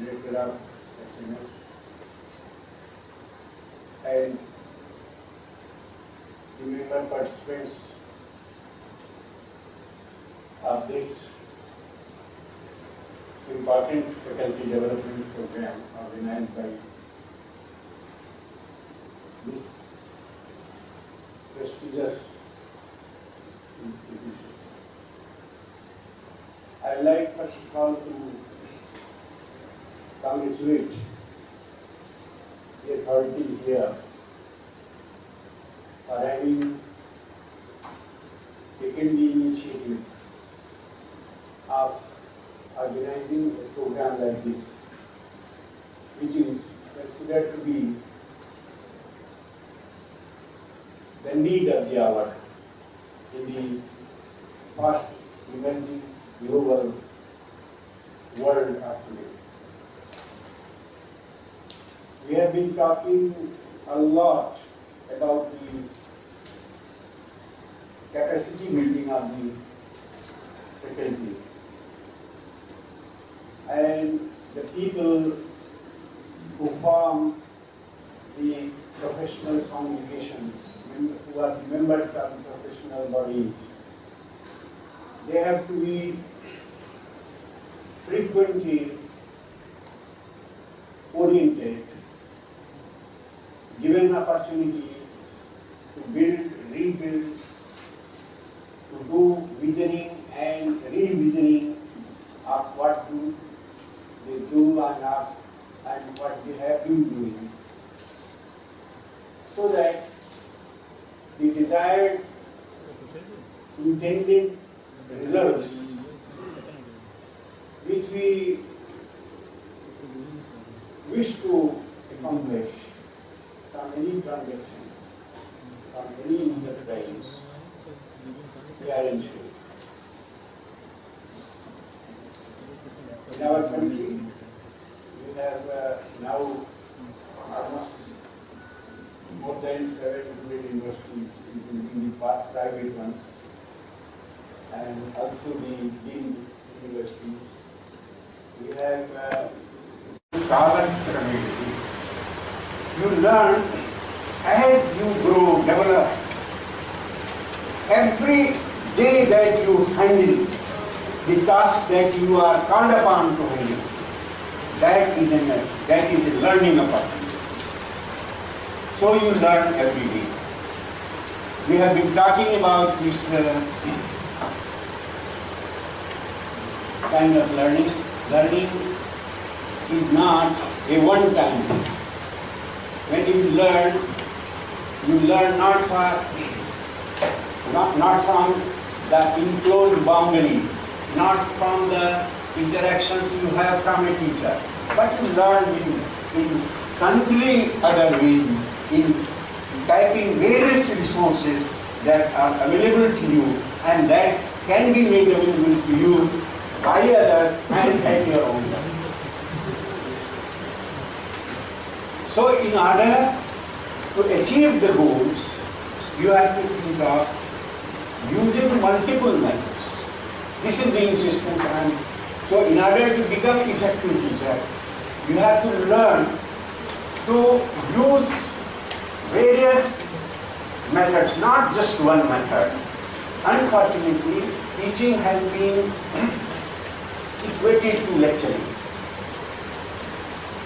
Director of SMS, and the member participants of this important faculty development program organized by this prestigious institution. I would like first of all to congratulate the authorities here for having taken the initiative of organizing a program like this, which is considered to be the need of the hour in the fast emerging global world of today. We have been talking a lot about the capacity building of the faculty, and the people who form the professional congregation, who are the members of the professional bodies, they have to be frequently oriented, given opportunity to build, rebuild, to do visioning and revisioning of what do they do and what they have been doing, so that the desired intended results which we wish to accomplish from any transaction, from any enterprise, we are ensured. In our country, we have now almost more than 700 universities, including the private ones, and also the deemed universities. We have talent pyramid. You learn as you grow, develop. Every day that you handle the tasks that you are called upon to handle, that is a learning opportunity. So you learn every day. We have been talking about this kind of learning. Learning is not a one-time thing. When you learn not from the enclosed boundary, not from the interactions you have from a teacher, but you learn in sundry other ways, in typing various resources that are available to you and that can be made available to you by others and at your own level. So in order to achieve the goals, you have to think of using multiple methods. This is the insistence. So in order to become an effective teacher, you have to learn to use various methods, not just one method. Unfortunately, teaching has been equated to lecturing.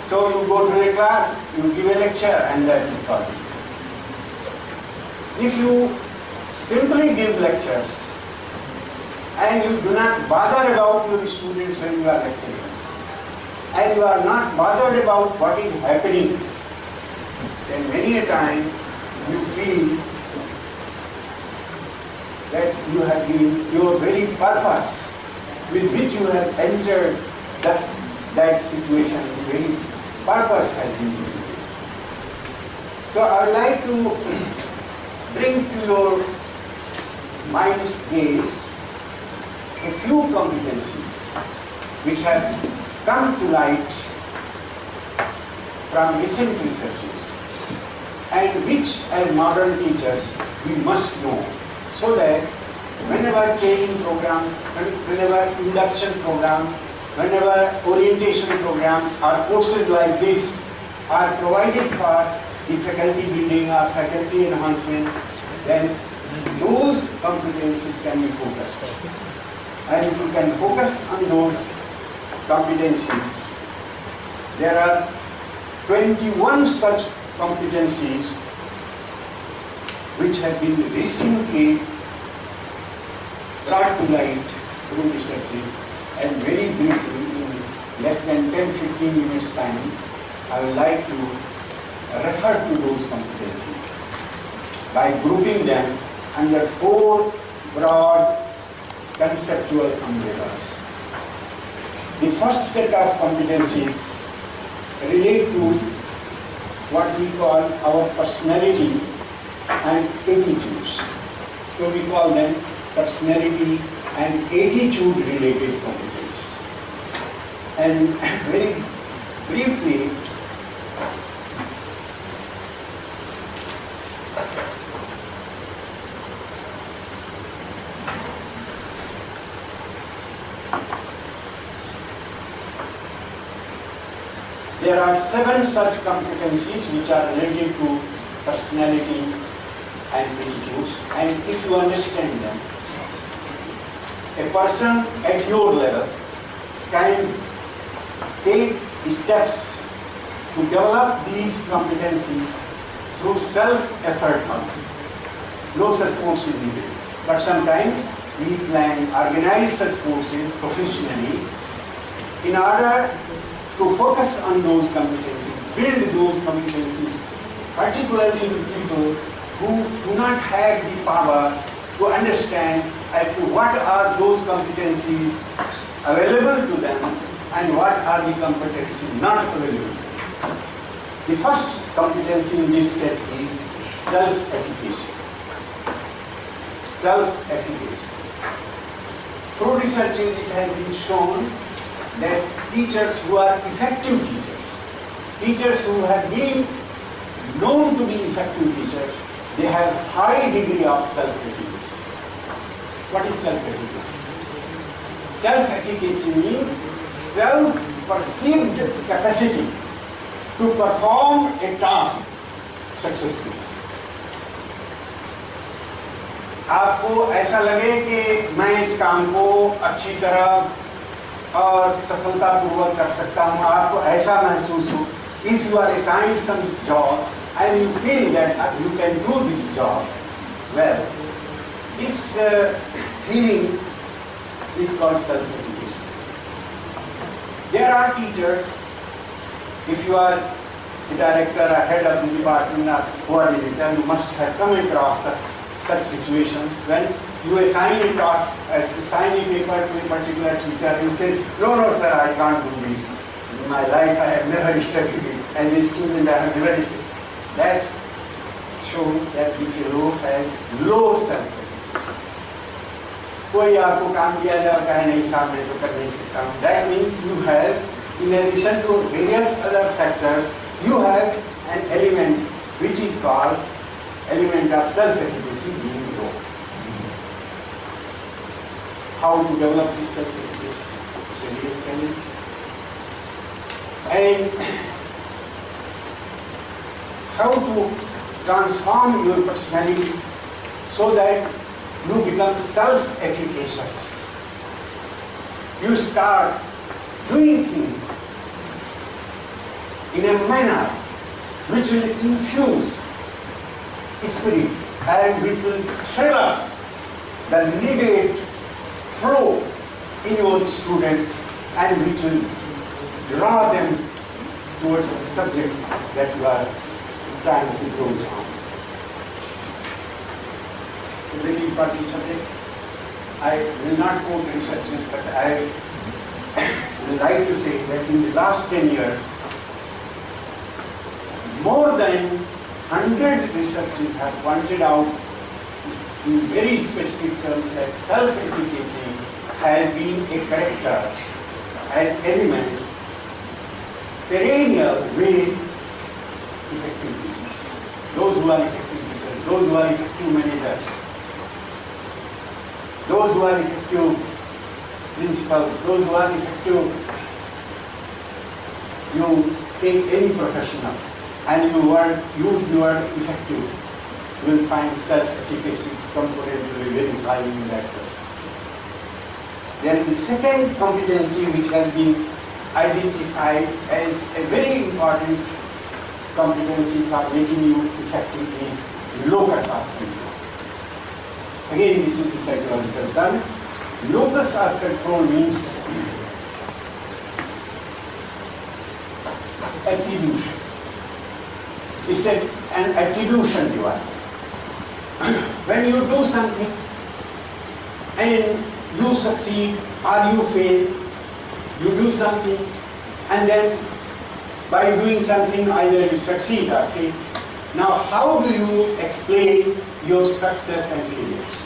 So you go to the class, you give a lecture, and that is called teaching. If you simply give lectures and you do not bother about your students when you are lecturing, and you are not bothered about what is happening, then many a time you feel that your very purpose with which you have entered that situation, the very purpose has been defeated. So I would like to bring to your mind's gaze a few competencies which have come to light from recent researches and which as modern teachers we must know, so that whenever training programs, whenever induction programs whenever orientation programs or courses like this are provided for the faculty building or faculty enhancement, then those competencies can be focused. And if you can focus on those competencies, there are 21 such competencies which have been recently brought to light through researches, and very briefly, in less than 10-15 minutes time, I would like to refer to those competencies by grouping them under 4 broad conceptual umbrellas. The first set of competencies relate to what we call our personality and attitudes. So we call them personality and attitude related competencies. And very briefly, there are 7 such competencies which are related to personality and attitudes, and if you understand them, a person at your level can take steps to develop these competencies through self-effort also. No such course is needed. But sometimes we plan, organize such courses professionally in order to focus on those competencies, build those competencies, particularly with people who do not have the power to understand as to what are those competencies available to them and what are the competencies not available. The first competency in this set is self-efficacy. Self-efficacy. Through researches it has been shown that teachers who are effective teachers who have been known to be effective teachers, they have high degree of self-efficacy. What is self-efficacy? Self-efficacy means self-perceived capacity to perform a task successfully. आपको ऐसा लगे कि मैं इस काम को अच्छी तरह और सफलतापूर्वक कर सकता हूँ, आपको ऐसा महसूस हो. If you are assigned some job and you feel that you can do this job well, this feeling is called self-efficacy. There are teachers, if you are the director or head of the department or coordinator, you must have come across such situations when you assign a task, assign a paper to a particular teacher and say, no sir, I can't do this. In my life I have never studied it. As a student I have never studied. That shows that the fellow has low self-efficacy. कोई आपको काम दिया जाए और कहे नहीं साहब मैं तो कर नहीं सकता हूँ. That means you have, in addition to various other factors, you have an element which is called element of self-efficacy being low. How to develop this self-efficacy? It's a real challenge. And how to transform your personality so that you become self-efficacious. You start doing things in a manner which will infuse spirit and which will thrill up the needed flow in your students and which will draw them towards the subject that you are trying to grow on. It's a very important subject. I will not quote researches, but I would like to say that in the last 10 years, more than 100 researchers have pointed out in very specific terms that self-efficacy has been a character, an element, perennial with effective teachers. Those who are effective teachers, those who are effective managers, those who are effective principals, those who are effective you take any professional and use the word effective, you will find self-efficacy component will be very high in that person. Then the second competency which has been identified as a very important competency for making you effective is locus of control. Again, this is the psychological term. Locus of control means attribution. It's an attribution device. When you do something and you succeed or you fail, you do something and then by doing something either you succeed or fail. Now how do you explain your success and failures?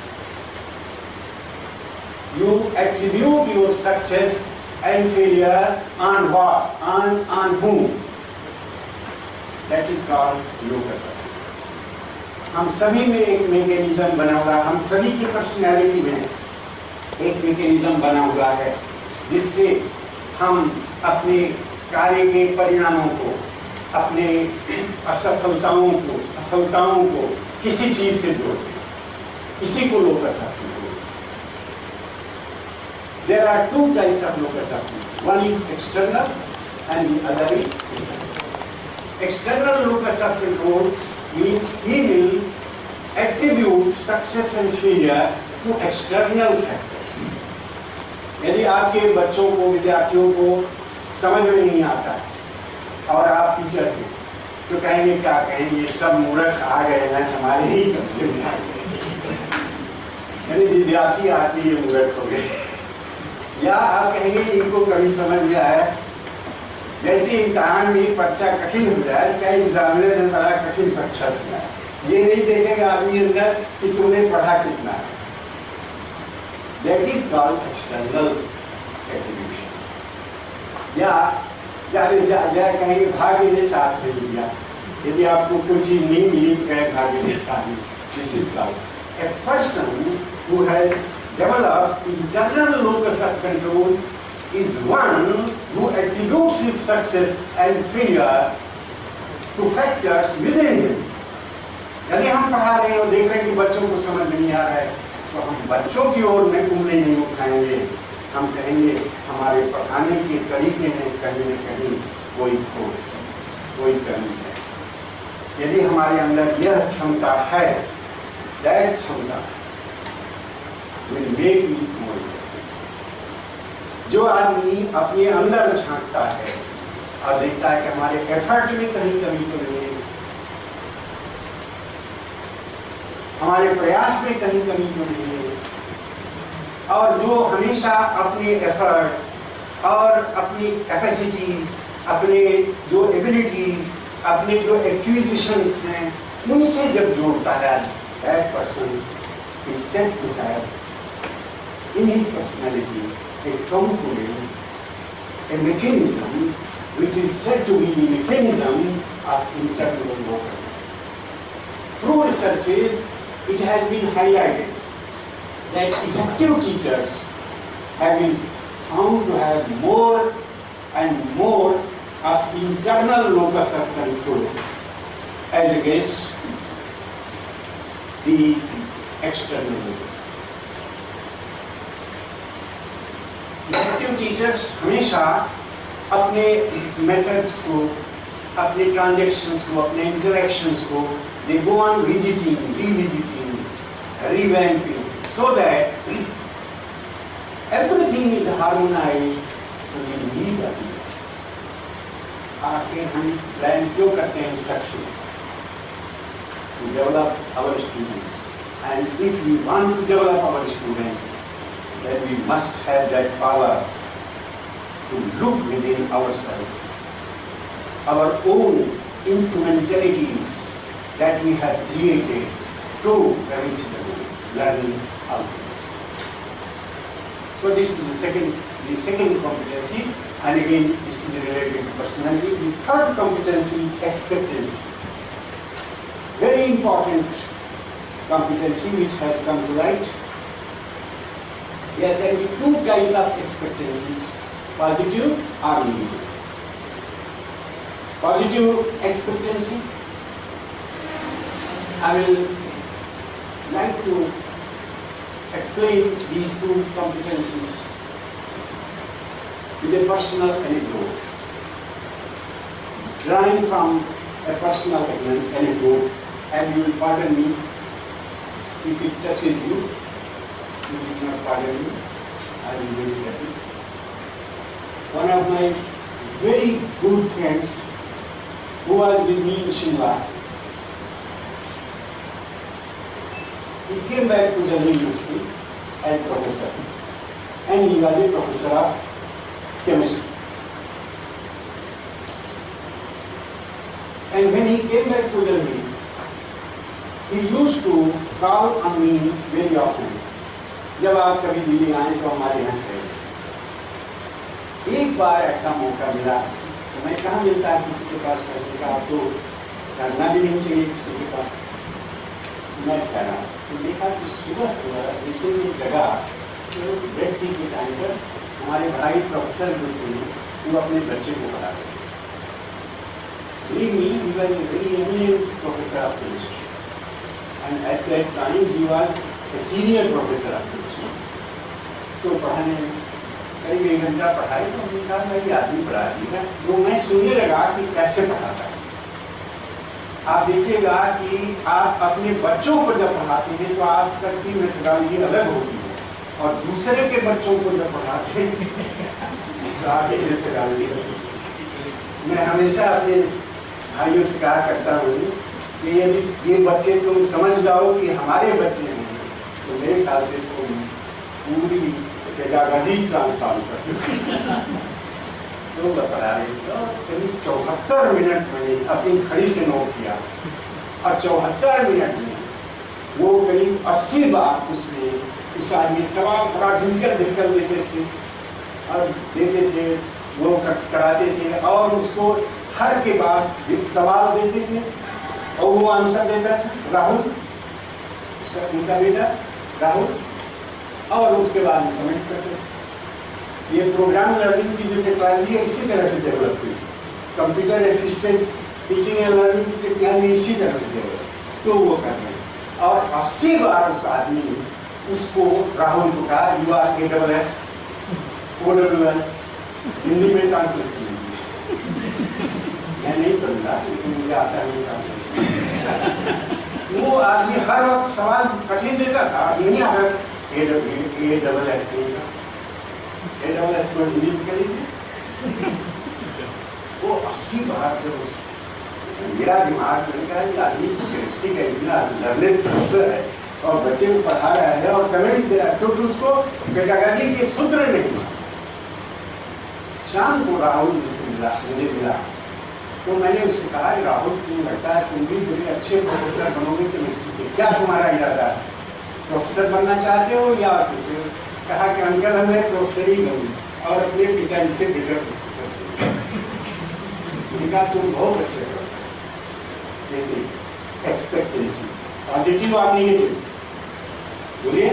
You attribute your success and failure on what? On whom? That is called locus. हम सभी में एक mechanism बना हुआ है, हम सभी की पर्सनैलिटी में एक मैकेनिज्म बना हुआ है जिससे हम अपने कार्य के परिणामों को, अपने असफलताओं को, सफलताओं को किसी चीज से जोड़ते हैं। इसी को locus of control. There are two types of locus of control. One is external and the other is internal. External locus of control means he will attribute success and failure to external factors. यदि आपके बच्चों को, विद्यार्थियों को समझ में नहीं आता और आप टीचर हैं तो कहेंगे क्या कहेंगे, सब मूर्ख आ गए हैं हमारे ही कब्जे में आ गए, यानी विद्यार्थी आके ये मूर्ख हो गए। या आप कहेंगे इनको कभी समझ में आया, जैसे इम्तहान में पर्चा कठिन हो जाए, क्या एग्जामिनर ने बड़ा कठिन पर्चा दिया, ये नहीं देखेगा आदमी अंदर कि तुमने पढ़ा कितना है। That is called external attribution. या ज़्यादा से ज़्यादा कहेंगे भाग्य ने साथ नहीं दिया, यदि आपको कोई चीज़ नहीं मिली तो कहे भाग्य ने साथ नहीं। This is called a person who has developed internal locus of control is one who attributes his success and failure to factors within him. यदि हम पढ़ा रहे हैं और देख रहे हैं कि बच्चों को समझ नहीं आ रहा है तो हम बच्चों की ओर में उंगली नहीं उठाएंगे, हम कहेंगे हमारे पढ़ाने के तरीके में कहीं न कहीं कोई खोट है, कोई कमी है। यदि हमारे अंदर यह क्षमता है, दैट क्षमता will make me more effective. जो आदमी अपने अंदर झांकता है और देखता है कि हमारे एफर्ट में कहीं कमी तो नहीं है, हमारे प्रयास में कहीं कमी तो नहीं है, और जो हमेशा अपने एफर्ट और अपनी कैपेसिटीज, अपने जो एबिलिटीज, अपने जो एक्विजिशंस हैं उनसे जब जोड़ता है, that person is said to have in his personality a component, a mechanism which is said to be the mechanism of internal locus. Through researches, it has been highlighted that effective teachers have been found to have more and more of internal locus of control as against the external locus. Effective teachers हमेशा अपने methods को, अपने transactions को, अपने interactions को they go on visiting, revisiting, revamping, so that everything is harmonised to the need of the. आके हम plan क्यों करते हैं instruction to develop our students, and if we want to develop our students then we must have that power to look within ourselves, our own instrumentalities that we have created to reach the goal, learning outcomes. So this is the second competency, and again this is related to personality. The third competency, expectancy. Very important competency which has come to light. There can be two kinds of expectancies, positive or negative. Positive expectancy. I will like to explain these two competencies with a personal anecdote. Drawing from a personal anecdote, and you will pardon me if it touches you. You will not pardon me. I will be very happy. One of my very good friends who was with me in Shimla, he came back to Delhi University as professor, and he was a professor of chemistry. And when he came back to Delhi, he used to call on me very often. जब आप कभी दिल्ली आए तो हमारे यहाँ थे। एक बार ऐसा मौका मिला, समय कहाँ मिलता है किसी के पास पैसे का, आप तो करना भी नहीं चाहिए किसी के पास। मैं ठहरा तो देखा कि सुबह सुबह ऐसे में जगह तो ब्रेक टी के टाइम पर हमारे भाई प्रोफेसर जो थे वो अपने बच्चे को पढ़ा रहे थे। Believe me, he was a very eminent professor of chemistry, and at that time he was a senior professor of chemistry. तो पढ़ाने करीब 1 घंटा पढ़ाए तो हमने कहा मैं ये आदमी पढ़ा दीगा। तो मैं सुनने लगा कि कैसे पढ़ाता है। आप देखिएगा कि आप अपने बच्चों को जब पढ़ाते हैं तो आपकी मेथोडोलॉजी अलग होती है, और दूसरे के बच्चों को जब पढ़ाते हैं तो आपकी मेथोडोलॉजी अलग होती है। मैं हमेशा अपने भाइयों से कहा करता हूँ कि यदि ये बच्चे तुम समझ जाओ कि हमारे बच्चे हैं तो मेरे ख्याल से तुम पूरी पेडागॉजी ट्रांसफॉर्म कर तो पढ़ा रहे तो करीब 74 मिनट मैंने अपनी घड़ी से नोट किया, और 74 मिनट में वो करीब 80 बार उसने उस आदमी सवाल थोड़ा डिफिकल्ट देते थे और देते थे, वो कराते थे, और उसको हर के बाद एक सवाल देते थे और वो आंसर देता था, राहुल उसका उनका बेटा राहुल, और उसके बाद में कमेंट करते थे। ये प्रोग्राम लर्निंग की जो टेक्नोलॉजी है इसी तरह से डेवलप हुई। Computer assistant teaching and learning की टेक्नोलॉजी इसी तरह से डेवलप, तो वो कर रहे हैं। और 80 बार उस आदमी ने उसको राहुल को कहा you are AWS OWL, Hindi में ट्रांसलेट की। मैं नहीं करूँगा क्योंकि मुझे आता नहीं ट्रांसलेशन। वो आदमी हर वक्त सवाल कठिन देता था, नहीं अगर AWS नहीं था, AWS को हिंदी में करी थी। वो 80 बार जब मेरा दिमाग में कहा ये आदमी केमिस्ट्री का इतना लर्नेड प्रोफेसर है और बच्चे को पढ़ा रहा है और कमेंट दे रहा है, तो उसको पेडागॉजी के सूत्र नहीं मालूम। शाम को राहुल मुझे मिला तो मैंने उससे कहा राहुल तुम्हें लगता है तुम भी बड़े अच्छे प्रोफेसर बनोगे केमिस्ट्री के, क्या तुम्हारा इरादा है, प्रोफेसर बनना चाहते हो या कुछ? कहा कि अंकल हमें प्रोफेसर ही बनूंगा और अपने पिताजी से बेटर प्रोफेसर। मैंने कहा तुम बहुत अच्छे प्रोफेसर। देखिए एक्सपेक्टेंसी पॉजिटिव और नेगेटिव बोलिए।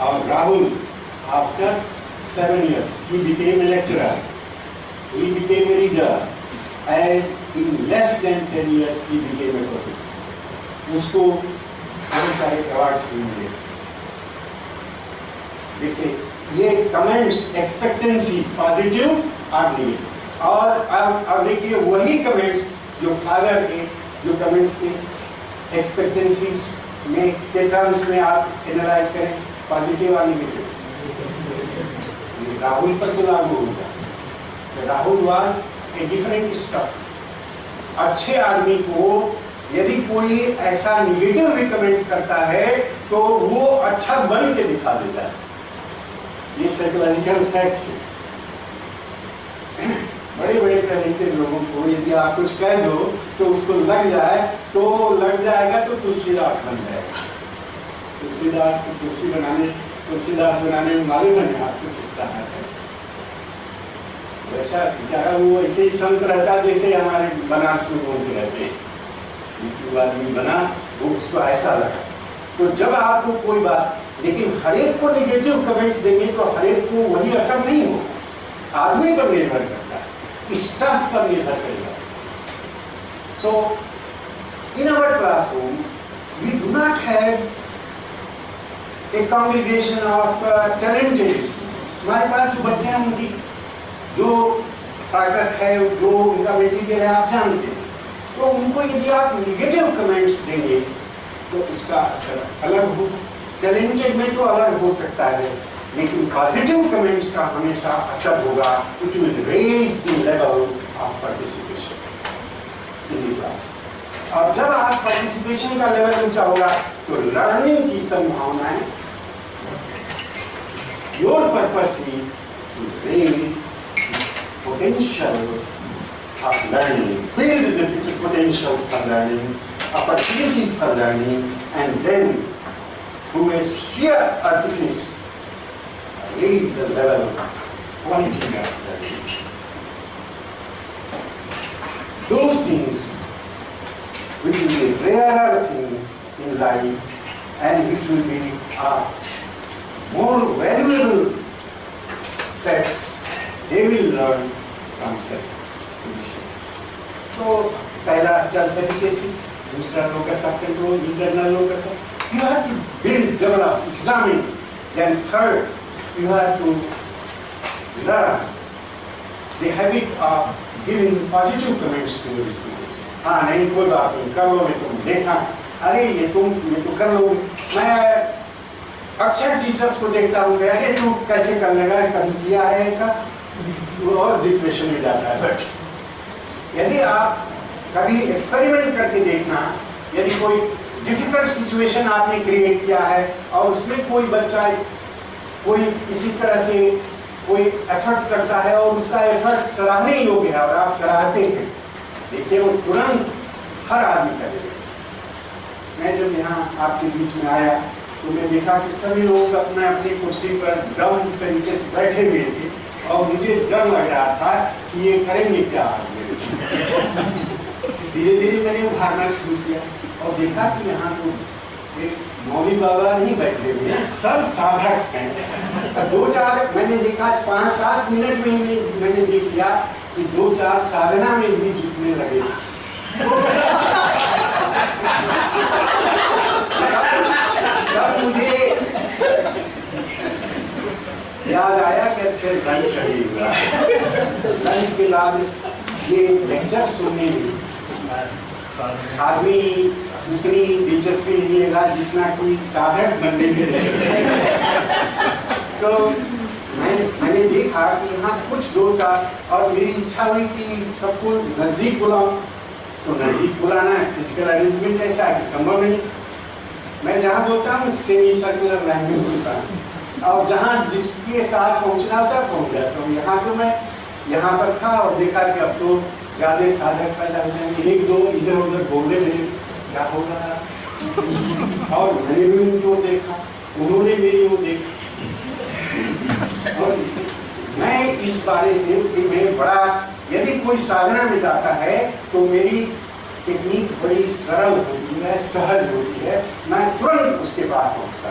और Rahul after 7 years he became a lecturer, he became a reader, and in less than 10 years he became a professor। उसको बहुत सारे अवार्ड्स मिले। देखिए ये कमेंट्स एक्सपेक्टेंसी पॉजिटिव और नेगेटिव, और अब देखिए वही कमेंट्स जो फादर के जो कमेंट्स थे एक्सपेक्टेंसीज में के टर्म्स में आप एनालाइज करें पॉजिटिव और नेगेटिव। राहुल पर तो लागू होगा। Rahul was a different stuff. अच्छे आदमी को यदि कोई ऐसा निगेटिव भी कमेंट करता है तो वो अच्छा बन के दिखा देता है। ये साइकोलॉजिकल फैक्ट्स है। बड़े बड़े टैलेंटेड लोगों को यदि आप कुछ कह दो तो उसको लग जाए तो लग जाएगा तो तुलसीदास बन जाएगा। तुलसीदास को तुलसीदास बनाने में मालूम है आपको किसका है? वैसा बेचारा वो ऐसे ही संत रहता जैसे हमारे बनारस में बोलते रहते हैं। आदमी बना वो उसको ऐसा लगा। तो जब आपको कोई बात, लेकिन हर एक को निगेटिव कमेंट देंगे तो हर एक को वही असर नहीं होगा, आदमी पर निर्भर करता है। स्टाफ पर निर्भर करेगा। So in our classroom we do not have a congregation of talented students. हमारे पास जो बच्चे हैं उनकी जो ताकत है, जो उनका मेटीरियल है, आप जानते हैं, तो उनको यदि आप निगेटिव कमेंट्स देंगे तो उसका असर अलग होगा। टैलेंटेड में तो अलग हो सकता है, लेकिन पॉजिटिव कमेंट्स का हमेशा असर होगा। It will raise the level of participation in the class. और जब आप पार्टिसिपेशन का लेवल ऊंचा होगा तो लर्निंग की संभावनाएं, your purpose is to raise potential of learning, build the potentials for learning, opportunities for learning, and then through a sheer artifice raise the level of quality of learning. Those things which will be rarer things in life and which will be more valuable sets, they will learn from self-education. तो पहला self education, दूसरा locus of control, internal locus of, you have to build, develop, examine, then third you have to learn the habit of giving positive comments to your students. हाँ नहीं कोई बात नहीं, कर लोगे तुम, देखा अरे ये तो कर लोगे। मैं अक्सर टीचर्स को देखता हूँ, अरे तू कैसे कर लेगा, कभी किया है ऐसा, और डिप्रेशन में जाता है। यदि आप कभी एक्सपेरिमेंट करके देखना, यदि कोई डिफिकल्ट सिचुएशन आपने क्रिएट किया है और उसमें कोई बच्चा कोई इसी तरह से कोई एफर्ट करता है और उसका एफर्ट सराहने योग्य है और आप सराहते हैं, देखिए वो तुरंत हर आदमी करेगा। मैं जब यहाँ आपके बीच में आया तो मैं देखा कि सभी लोग अपने अपनी कुर्सी पर डम तरीके से बैठे हुए थे और मुझे डर लग रहा था कि ये करेंगे क्या आज मेरे से। धीरे धीरे मैंने भागना शुरू किया और देखा कि यहाँ तो एक मौली बाबा नहीं बैठे हुए हैं, सब साधक हैं। दो चार मैंने देखा 5-7 मिनट में ही मैंने देख लिया कि 2-4 साधना में भी जुटने लगे। तब मुझे याद आया कि अच्छे लंच करिएगा, लंच के बाद ये लेक्चर सुनने में आदमी उतनी दिलचस्पी नहीं लेगा जितना कि साधक बनने में। तो मैंने देखा कि यहाँ कुछ 2-4 और मेरी इच्छा हुई कि सबको नजदीक बुलाऊं, तो नजदीक बुलाना फिजिकल अरेंजमेंट ऐसा है कि संभव नहीं। मैं जहाँ बोलता हूँ सेमी सर्कुलर लाइन में बोलता हूँ और जहाँ जिसके साथ पहुँचना होता पहुँच जाता हूँ। यहाँ तो मैं यहाँ पर था और देखा कि अब तो ज़्यादा साधक पैदा हो जाएंगे, 1-2 इधर उधर बोलने लगे, क्या हो रहा। और मैंने भी उनकी ओर देखा, उन्होंने मेरी ओर देखा और मैं इस बारे से कि मैं बड़ा, यदि कोई साधना में जाता है तो मेरी टेक्निक बड़ी सरल होती है, सहज होती है, मैं तुरंत उसके पास पहुँचता।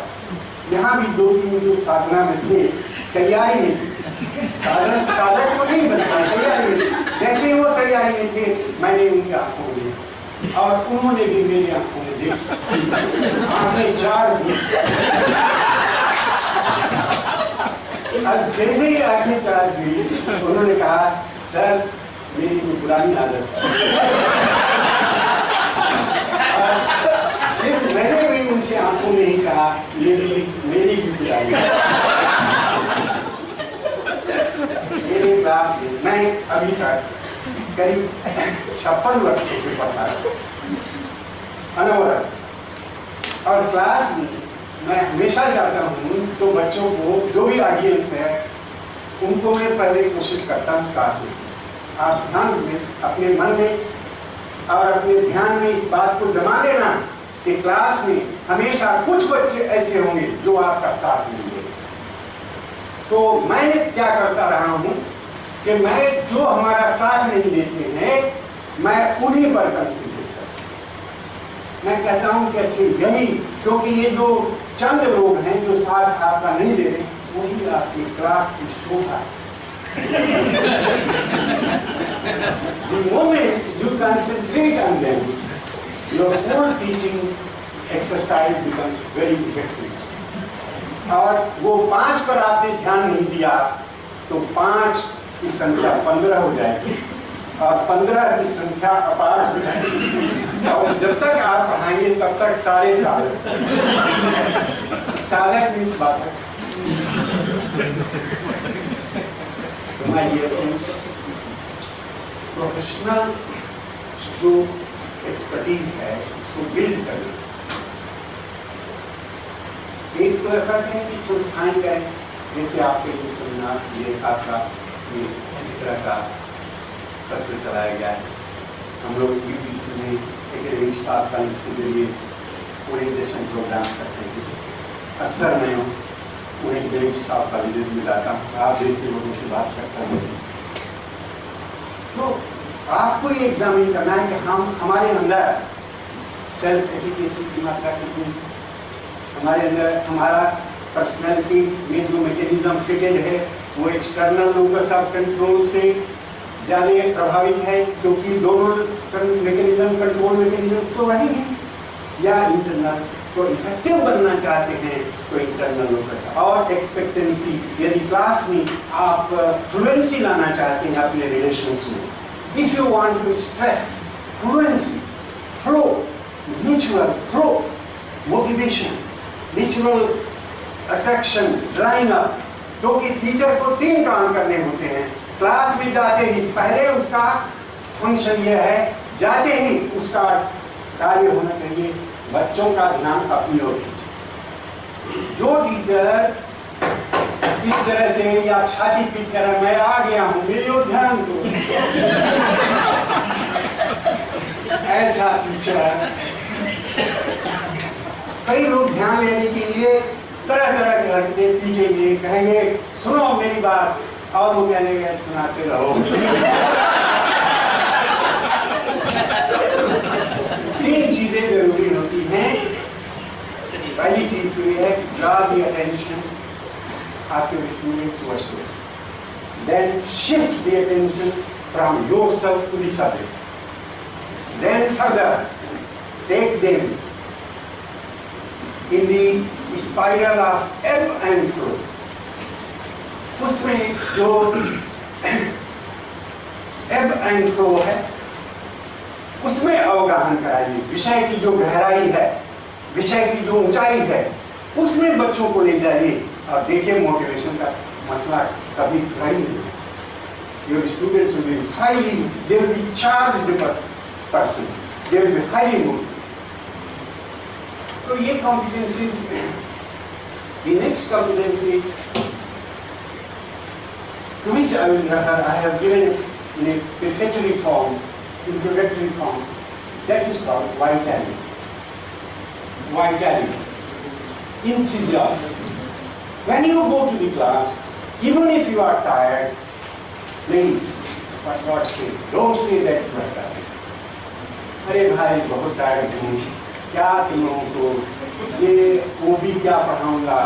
यहाँ भी 2-3 जो साधना में थे तैयारी में थे, साधक को नहीं बन पाए, तैयारी में थे। जैसे वो तैयारी में थे मैंने उनकी आंखों में देखा और उन्होंने भी मेरी आंखों में देखा, आंखें 4 अब जैसे ही आंखें 4 हुई उन्होंने कहा सर मेरी कोई पुरानी आदत है। फिर मैंने भी उनसे आंखों में ही कहा ये मेरी भी पुरानी मेरे क्लास में मैं अभी तक करीब 56 वर्षों से पढ़ा अनवरत और क्लास में मैं हमेशा जाता हूँ तो बच्चों को जो भी ऑडियंस है उनको मैं पहले कोशिश करता हूँ साथ में आप ध्यान में अपने मन में और अपने ध्यान में इस बात को जमा लेना कि क्लास में हमेशा कुछ बच्चे ऐसे होंगे जो आपका साथ लेंगे। तो मैं क्या करता रहा हूँ कि मैं जो हमारा साथ नहीं देते हैं मैं उन्हीं पर कंसंट्रेट करता हूँ। मैं कहता हूँ कि अच्छे यही, क्योंकि ये जो चंद लोग हैं जो साथ आपका नहीं दे रहे वही आपकी क्लास की शोभा है। your whole teaching exercise becomes very effective. और वो 5 पर आपने ध्यान नहीं दिया तो 5 की संख्या 15 हो जाएगी और 15 की संख्या अपार हो जाएगी और जब तक आप पढ़ाएंगे तब तक सारे साधक मीन्स बाधक। My dear friends, प्रोफेशनल जो एक्सपर्टीज है इसको बिल्ड करना, एक तो एफर्ट है कि संस्थाएं करें, जैसे आपके ये सेमिनार, ये आपका ये इस तरह का सत्र चलाया गया है। हम लोग यूजीसी में एकेडमिक स्टाफ कॉलेज के जरिए ओरिएंटेशन प्रोग्राम करते हैं। अक्सर मैं एकेडमिक स्टाफ कॉलेजेस में जाता हूँ, आप जैसे लोगों से बात करता हूँ, तो आपको ये एग्जामिन करना है कि हम हमारे अंदर सेल्फ एफिकेसी की मात्रा कितनी है, हमारे अंदर हमारा पर्सनैलिटी में जो मैकेनिज्म फिटेड है वो एक्सटर्नल लोकस ऑफ कंट्रोल से ज़्यादा प्रभावित है, क्योंकि दोनों मैकेनिज्म कंट्रोल मैकेनिज्म तो वही है, या इंटरनल। तो इफेक्टिव बनना चाहते हैं तो इंटरनल लोकस और एक्सपेक्टेंसी। यदि क्लास में आप फ्लुएंसी लाना चाहते हैं अपने रिलेशंस में, if you want to stress fluency, flow, natural flow, motivation, natural attraction, drawing up, क्योंकि टीचर को 3 काम करने होते हैं क्लास में जाते ही। पहले उसका फंक्शन यह है, जाते ही उसका कार्य होना चाहिए बच्चों का ध्यान अपनी ओर खींचे। जो टीचर इस तरह से या छाती पीट कर मैं आ गया हूं मेरी ओर ध्यान दो, ऐसा टीचर, कई लोग ध्यान लेने के लिए तरह तरह के हरकते पीटेंगे, कहेंगे सुनो मेरी बात, और वो कहने सुनाते रहो। 3 चीजें जरूरी होती हैं। पहली चीज तो ये है draw the attention of your students towards yourself. Then shift the attention from yourself to the subject. Then further take them in the spiral of ebb and flow. उसमें जो ebb and flow है उसमें अवगाहन कराइए। विषय की जो गहराई है, विषय की जो ऊंचाई है, उसमें बच्चों को ले जाइए और देखिए मोटिवेशन का मसला कभी खड़ा ही नहीं। Your students will be highly, they will be charged persons, they will be highly motivated. तो ये competencies, the next competency to which I will refer, I have given in a prefatory form, introductory form, that is called vitality. Vitality, enthusiasm. When you go to the class, even if you are tired, please, for God's sake, don't say that you are tired. अरे भाई बहुत tired हूँ, क्या तुम लोगों को ये ओबी क्या पढ़ाऊंगा,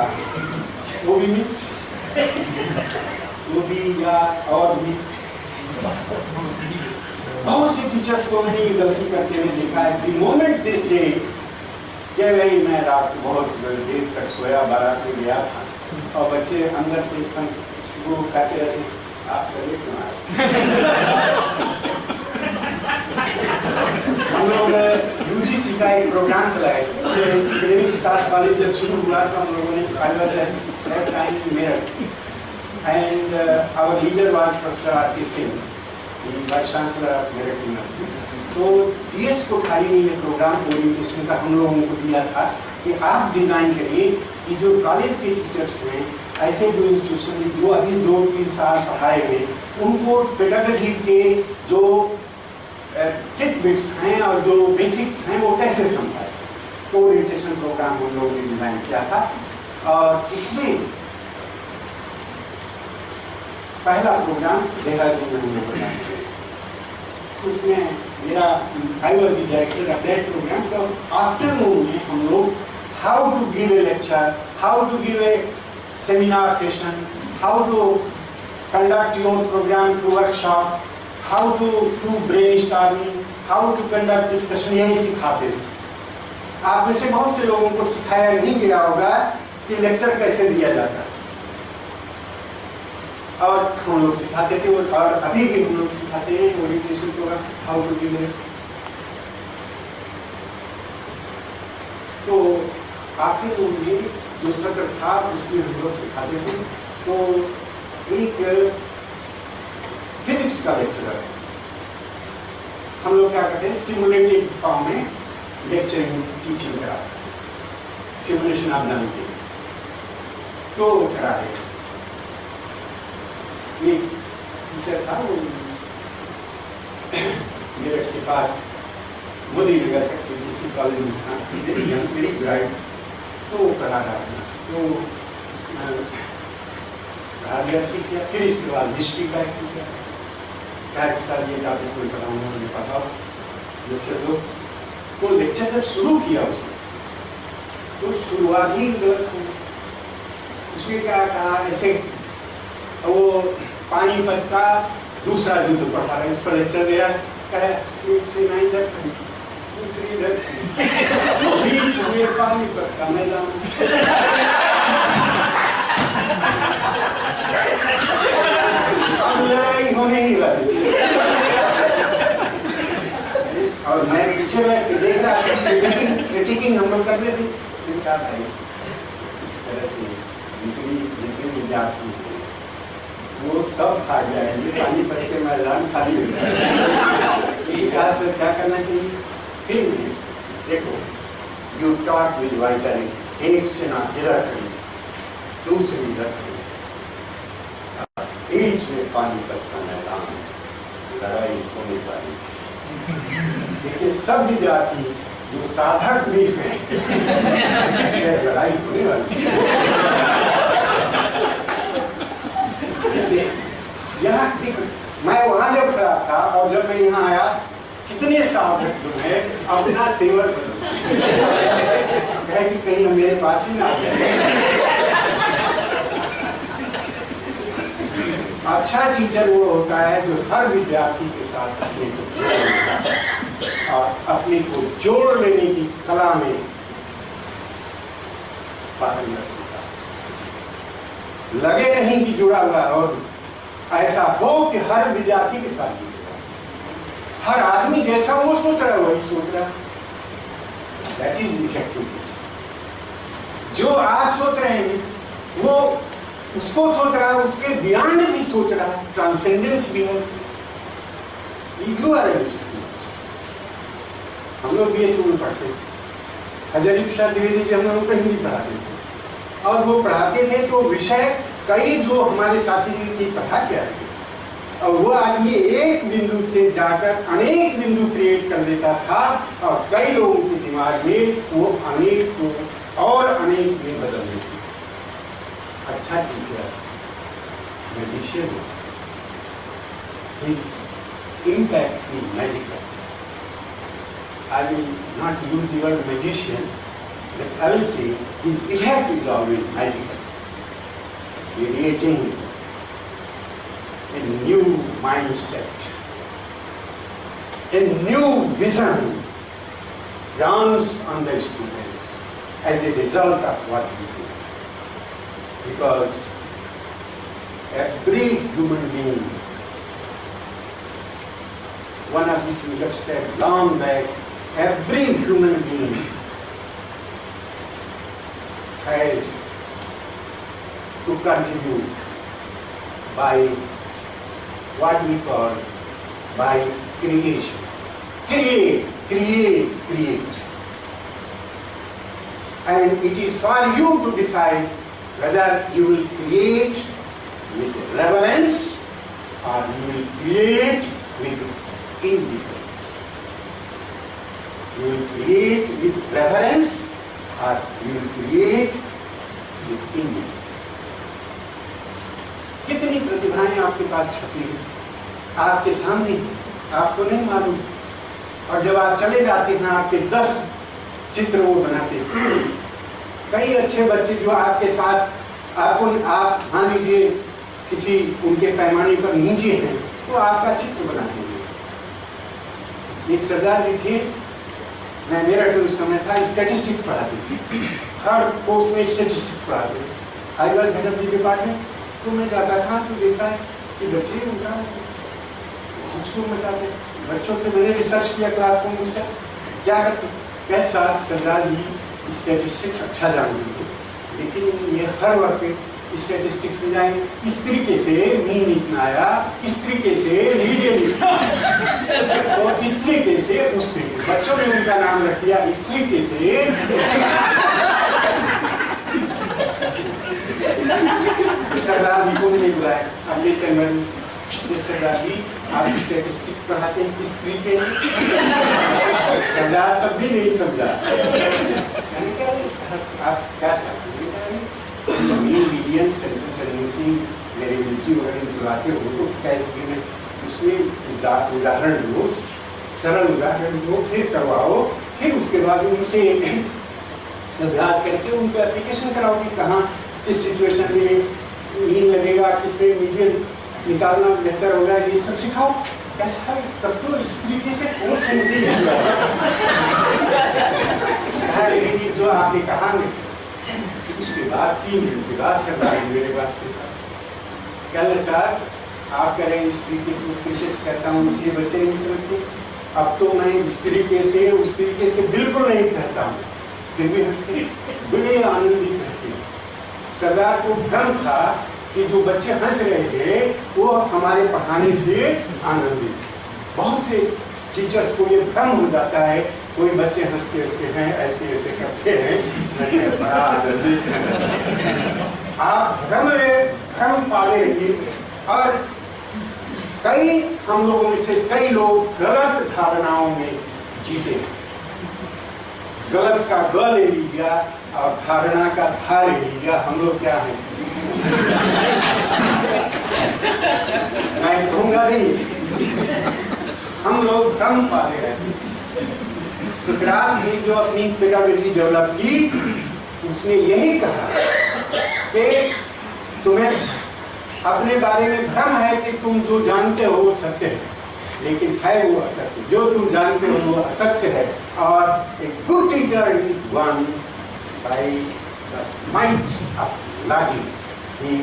ओबी मीन्स ओबी या और भी बहुत से टीचर्स को मैंने ये गलती करते हुए देखा है। The moment they say कि भाई मैं रात बहुत देर तक सोया, बारात में गया था, और बच्चे अंदर से वो कहते रहते आप चले क्यों आए। हम लोग यूजीसी का एक प्रोग्राम चलाए, एकेडमिक स्टाफ कॉलेज जब शुरू हुआ तो हम लोगों ने and our leader was Professor R.K. Singh, the Vice Chancellor of Merit University. तो DS को खाली नहीं ये प्रोग्राम ओरिएंटेशन का हम लोगों को दिया था कि आप डिजाइन करिए कि जो कॉलेज के टीचर्स हैं, ऐसे जो इंस्टीट्यूशन में जो अभी 2-3 साल पढ़ाए हुए, उनको पेडागोजी के जो टिटबिट्स हैं और जो बेसिक्स हैं वो कैसे समझाए। तो ओरिएंटेशन प्रोग्राम हम लोगों ने डिजाइन किया था और इसमें पहला प्रोग्राम देहरादून में हमने प्रोग्राम किया। उसमें मेरा I was the director of that programme. तो आफ्टरनून में हम लोग how to give a lecture, how to give a seminar session, how to conduct your programme through workshops, how to brainstorming, how to conduct discussion, यही सिखाते थे। आप में से बहुत से लोगों को सिखाया नहीं गया होगा कि लेक्चर कैसे दिया जाता है, और हम लोग सिखाते थे, और अभी भी हम लोग सिखाते हैं orientation programme, how to give. तो आपके लोग में जो सत्र था उसमें हम लोग सिखाते थे। तो एक फिजिक्स का लेक्चरर है, हम लोग क्या करते हैं सिमुलेटेड फॉर्म में लेक्चरिंग टीचिंग करा, सिमुलेशन आप जानते हैं, तो करा रहे। एक टीचर था, वो मेरे के पास मोदी नगर के किसी कॉलेज में था, वेरी ब्राइट, तो वो पढ़ा रहा था। तो पढ़ा दिया, ठीक है। फिर इसके बाद हिस्ट्री का एक टीचर, क्या सर ये टॉपिक कोई पढ़ाऊंगा, मुझे पढ़ाओ लेक्चर दो। तो लेक्चर जब शुरू किया उसने, तो शुरुआत ही गलत हुई। उसने क्या कहा, ऐसे वो पानीपत का दूसरा युद्ध पढ़ा रहा है, उस पर लेक्चर दे रहा है, कह एक से 9 तक दूसरी इधर बीच में पानीपत का मैदान। अब लड़ाई होने ही वाली, और मैं पीछे बैठ के देख रहा था, क्रिटिकिंग हम लोग करते थे। भाई इस तरह से जितने विद्यार्थी हैं वो सब भाग जाएंगे, पानीपत के मैदान खाली हो जाएंगे। इसी कारण से क्या करना चाहिए, फिर देखो यू टॉक विद वाइटरी, एक सेना इधर खड़ी, दूसरी इधर खड़ी, बीच में पानीपत का मैदान, लड़ाई होने वाली। देखिए सब विद्यार्थी जो साधक भी हैं, लड़ाई होने वाली। यहाँ मैं वहां जब खड़ा था और जब मैं यहाँ आया, कितने साधक जो है अपना तेवर बदल कि कहीं मेरे पास ही ना आ जाए। अच्छा टीचर वो होता है जो हर विद्यार्थी के साथ अपने को और अपने को जोड़ लेने की कला में पारंगत होता है। लगे नहीं कि जुड़ा हुआ, और ऐसा हो कि हर विद्यार्थी के साथ जुड़ेगा, हर आदमी जैसा वो सोच रहा है वही सोच रहा है। That is effective teaching. जो आप सोच रहे हैं वो उसको सोच रहा है, उसके बियॉन्ड भी सोच रहा है, ट्रांसेंडेंस भी है उसमें। यू आर हम लोग BHU में पढ़ते थे, हजारी प्रसाद द्विवेदी जी हम लोगों को हिंदी पढ़ाते थे, और वो पढ़ाते थे तो विषय कई जो हमारे साथी जी पढ़ा के आए थे, और वो आदमी एक बिंदु से जाकर अनेक बिंदु क्रिएट कर देता था, और कई लोगों के दिमाग में वो अनेक को और अनेक में बदल देती। अच्छा teacher magician, his impact is magical. I will not use the word magician, but I will say his effect is always magical, creating a new mindset, a new vision dawns on the students as a result of what we do. Because every human being, one of the teachers said long back, every human being has to contribute by what we call by creation. Create. And it is for you to decide whether you will create with reverence or you will create with indifference. You will create with reverence or you will create with indifference. कितनी प्रतिभाएं आपके पास छपी हैं, आपके सामने, आपको नहीं मालूम, और जब आप चले जाते हैं आपके 10 चित्र वो बनाते हैं। कई अच्छे बच्चे जो आपके साथ आप मान लीजिए किसी उनके पैमाने पर नीचे हैं, वो आपका चित्र बनाते हैं। एक सरदार जी थे, मैं मेरठ में उस समय था, स्टैटिस्टिक्स पढ़ाते थे, हर कोर्स में स्टैटिस्टिक्स पढ़ाते थे। I was head of the department. तो मैं जाता था तो देखता है कि बच्चे उनका हुजूम मचाते। बच्चों से मैंने रिसर्च किया क्लासरूम में, से क्या करते कैसा सरदार जी स्टैटिस्टिक्स अच्छा जानते थे, लेकिन ये हर वक्त स्टैटिस्टिक्स में जाए, इस तरीके से मीन इतना आया, इस तरीके से मीडियम इतना और इस तरीके से उस तरीके, बच्चों ने उनका नाम रख दिया इस तरीके से। सरदार जी को मैंने बुलाया, अपने चैनल सरदार जी आप स्टैटिस्टिक्स पढ़ाते हैं इस तरीके से। सरदार तब भी नहीं समझा। आप क्या चाहते हैं? मीडियम सेंट्रल टेंडेंसी वेरिएबिलिटी वगैरह बुलाते हो तो कैसे में उसमें उदाहरण दो, सरल उदाहरण दो, फिर करवाओ, फिर उसके बाद उनसे अभ्यास करके उनको एप्लीकेशन कराओ कि कहाँ किस सिचुएशन में मीन लगेगा, किसमें मीडियम निकालना बेहतर होगा, ये सब सिखाओ। कैसा है? तब तो इस तरीके से कोर्स नहीं हुआ। जो आपने कहा नहीं, उसके बाद 3 दिन के बाद सरदार मेरे पास कल सर आप कह रहे हैं इस तरीके से उस तरीके से कहता हूँ, इसलिए बच्चे नहीं समझते। अब तो मैं इस तरीके से उस तरीके से बिल्कुल नहीं कहता हूँ, फिर भी हंसते बड़े आनंदित रहते हैं। सरदार को भ्रम था कि जो बच्चे हंस रहे थे वो हमारे पढ़ाने से आनंदित। बहुत से टीचर्स को ये भ्रम हो जाता है, कोई बच्चे हंसते हंसते हैं, ऐसे ऐसे करते हैं, बड़ा आनंदित। आप भ्रम पाले रहिए। और कई हम लोगों में से कई लोग गलत धारणाओं में जीते, गलत का ग ले लिया और धारणा का धा ले लिया। हम लोग क्या है, मैं कहूँगा नहीं, हम लोग भ्रम पाले रहते। सुकरात ने जो अपनी पेडागोजी डेवलप की, उसने यही कहा कि तुम्हें अपने बारे में भ्रम है कि तुम जो जानते हो वो सत्य है, लेकिन है वो असत्य। जो तुम जानते हो वो असत्य है। और a good teacher is one by the might of logic. He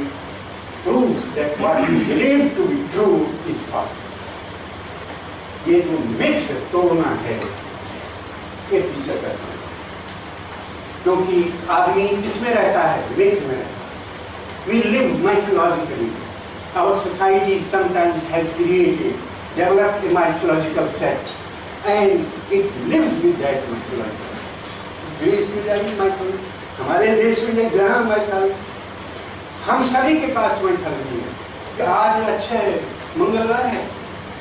proves that what you believe to be true is false. ये जो मिथ तोड़ना है ये टीचर करता है, क्योंकि आदमी किसमें रहता है? मिथ में रहता है। We live mythologically. Our society sometimes has developed a mythological set, and it lives with that mythological set. देश में जाइए mythology, हमारे देश में जाइए जहाँ mythology, हम सभी के पास mythology है कि आज अच्छा है, मंगलवार है,